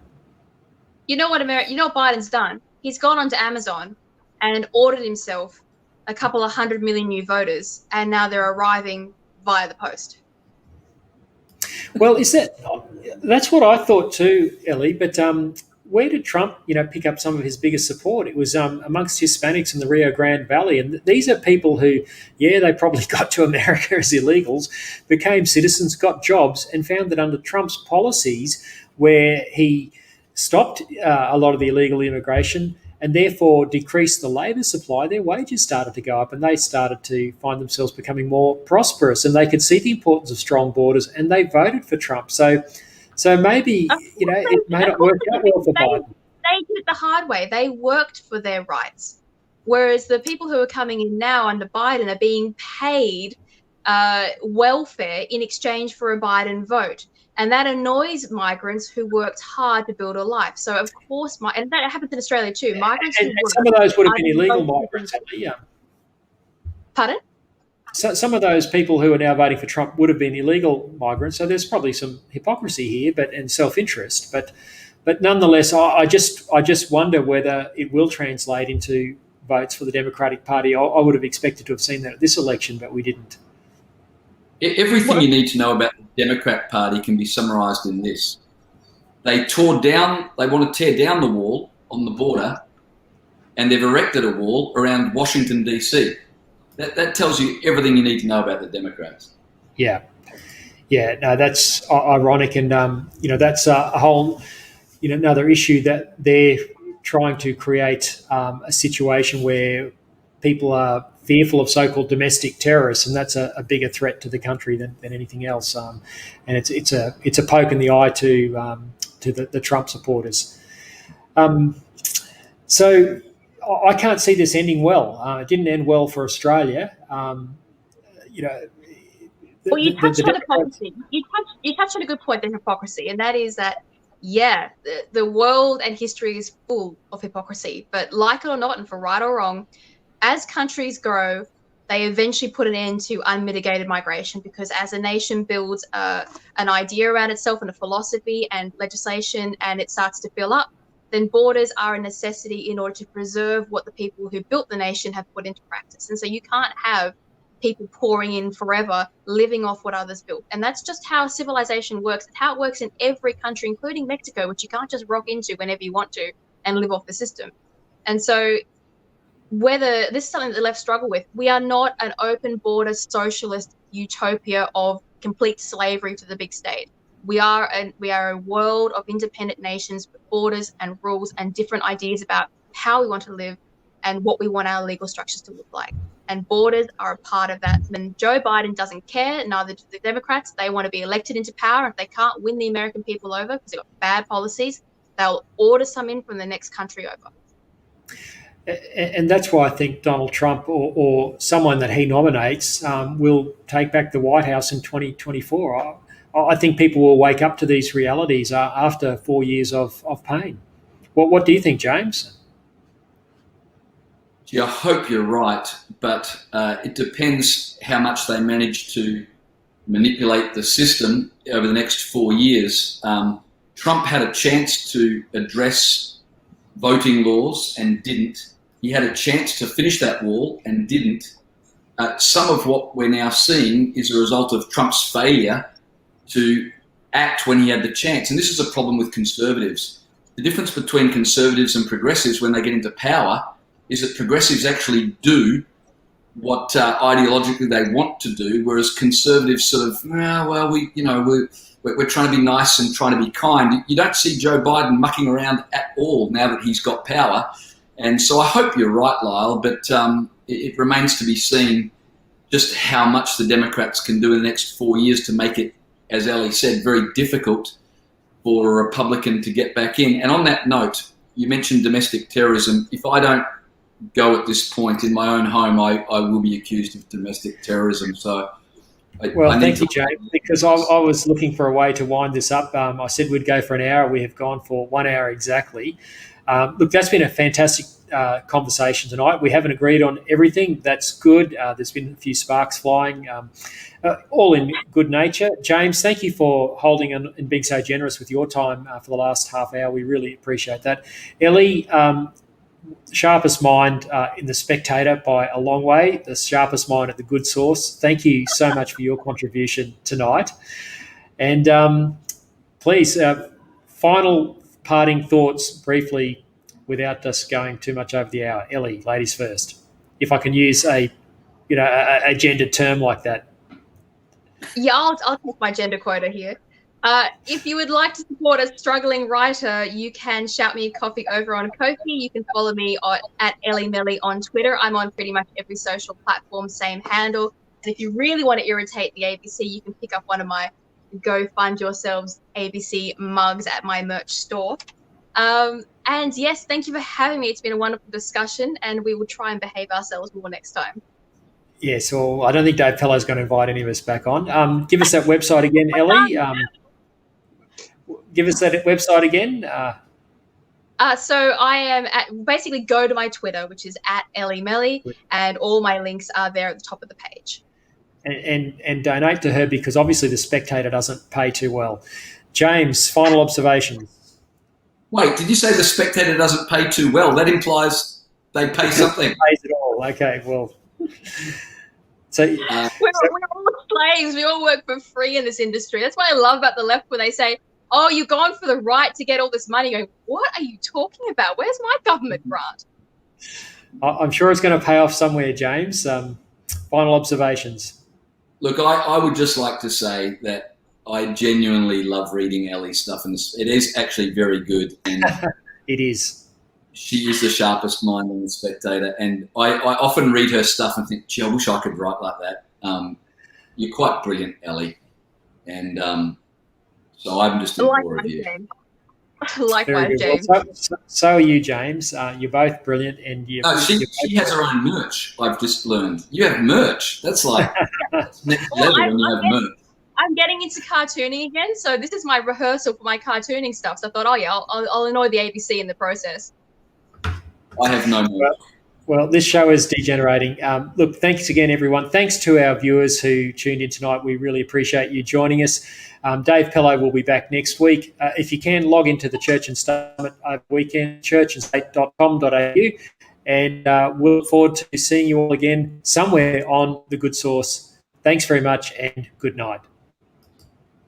You know what Biden's done? He's gone onto Amazon and ordered himself a couple of 100 million new voters, and now they're arriving via the post. Well, that's what I thought too, Ellie. But where did Trump, pick up some of his biggest support? It was amongst Hispanics in the Rio Grande Valley, and these are people who, they probably got to America as illegals, became citizens, got jobs, and found that under Trump's policies, where he stopped a lot of the illegal immigration and therefore decreased the labour supply, their wages started to go up, and they started to find themselves becoming more prosperous, and they could see the importance of strong borders, and they voted for Trump. So maybe, it may not work out well for Biden. They did it the hard way. They worked for their rights. Whereas the people who are coming in now under Biden are being paid welfare in exchange for a Biden vote. And that annoys migrants who worked hard to build a life. So, of course, and that happens in Australia too. Migrants and some of those would have been illegal migrants, yeah. Pardon? So some of those people who are now voting for Trump would have been illegal migrants. So there's probably some hypocrisy here, and self-interest. But nonetheless, I just wonder whether it will translate into votes for the Democratic Party. I would have expected to have seen that at this election, but we didn't. Everything you need to know about the Democrat Party can be summarised in this. They want to tear down the wall on the border, and they've erected a wall around Washington, D.C. That tells you everything you need to know about the Democrats. Yeah. No, that's ironic, and that's a whole, another issue that they're trying to create a situation where people are fearful of so-called domestic terrorists, and that's a bigger threat to the country than anything else. And it's a poke in the eye to the Trump supporters. So I can't see this ending well. It didn't end well for Australia. You touched on hypocrisy. You touched on a good point, the hypocrisy, and that is that, the world and history is full of hypocrisy. But like it or not, and for right or wrong, as countries grow, they eventually put an end to unmitigated migration, because as a nation builds an idea around itself and a philosophy and legislation, and it starts to fill up, then borders are a necessity in order to preserve what the people who built the nation have put into practice. And so you can't have people pouring in forever, living off what others built. And that's just how civilization works. It's how it works in every country, including Mexico, which you can't just rock into whenever you want to and live off the system. And so whether this is something that the left struggle with, we are not an open border socialist utopia of complete slavery to the big state. We are a world of independent nations with borders and rules and different ideas about how we want to live and what we want our legal structures to look like. And borders are a part of that. And Joe Biden doesn't care, neither do the Democrats. They want to be elected into power. If they can't win the American people over because they've got bad policies, they'll order some in from the next country over. And that's why I think Donald Trump or someone that he nominates will take back the White House in 2024. I think people will wake up to these realities after 4 years of pain. What do you think, James? I hope you're right, but it depends how much they manage to manipulate the system over the next 4 years. Trump had a chance to address voting laws and didn't. He had a chance to finish that wall and didn't. Some of what we're now seeing is a result of Trump's failure to act when he had the chance. And this is a problem with conservatives. The difference between conservatives and progressives when they get into power is that progressives actually do what ideologically they want to do, whereas conservatives sort of, we're trying to be nice and trying to be kind. You don't see Joe Biden mucking around at all now that he's got power. And so I hope you're right, Lyle, but it remains to be seen just how much the Democrats can do in the next 4 years to make it, as Ellie said, very difficult for a Republican to get back in. And on that note, you mentioned domestic terrorism. If I don't go at this point in my own home, I will be accused of domestic terrorism. So, thank you, James, because I was looking for a way to wind this up. I said we'd go for an hour. We have gone for 1 hour exactly. Look, that's been a fantastic conversation tonight. We haven't agreed on everything. That's good. There's been a few sparks flying, all in good nature. James, thank you for holding and being so generous with your time for the last half hour. We really appreciate that. Ellie, sharpest mind in The Spectator by a long way, the sharpest mind at The Good Source. Thank you so much for your contribution tonight. And please, final parting thoughts briefly without us going too much over the hour. Ellie, ladies first. If I can use a gendered term like that. Yeah, I'll take my gender quota here. If you would like to support a struggling writer, you can shout me a coffee over on Ko-fi. You can follow me at Ellie Melly on Twitter. I'm on pretty much every social platform, same handle. And if you really want to irritate the ABC, you can pick up one of my Go Find Yourselves ABC mugs at my merch store. And yes, thank you for having me. It's been a wonderful discussion, and we will try and behave ourselves more next time. Yes, well, I don't think Dave Pello's going to invite any of us back on. Give us that website again, Ellie. Give us that website again. So I am basically go to my Twitter, which is at Ellie Melly, and all my links are there at the top of the page. And donate to her, because obviously The Spectator doesn't pay too well. James, final observations. Wait, did you say The Spectator doesn't pay too well? That implies they pay something. Pays it all. Okay, well. So we're all slaves. We all work for free in this industry. That's what I love about the left, where they say, oh, you're going for the right to get all this money. Going, what are you talking about? Where's my government grant? I'm sure it's going to pay off somewhere, James. Final observations. Look, I would just like to say that I genuinely love reading Ellie's stuff, and it is actually very good. And it is. She is the sharpest mind in The Spectator, and I often read her stuff and think, gee, I wish I could write like that. You're quite brilliant, Ellie, and so I'm just in awe of you. Likewise, James. Well, so are you, James. You're both brilliant, and she has her own merch. I've just learned you have merch. That's like next level when you have merch. I'm getting into cartooning again, so this is my rehearsal for my cartooning stuff. So I thought, oh yeah, I'll annoy the ABC in the process. I have no more. Well, this show is degenerating. Look, thanks again, everyone. Thanks to our viewers who tuned in tonight. We really appreciate you joining us. Dave Pello will be back next week. If you can, log into the Church and State Summit over the weekend, churchandstate.com.au, and we'll look forward to seeing you all again somewhere on The Good Source. Thanks very much, and good night.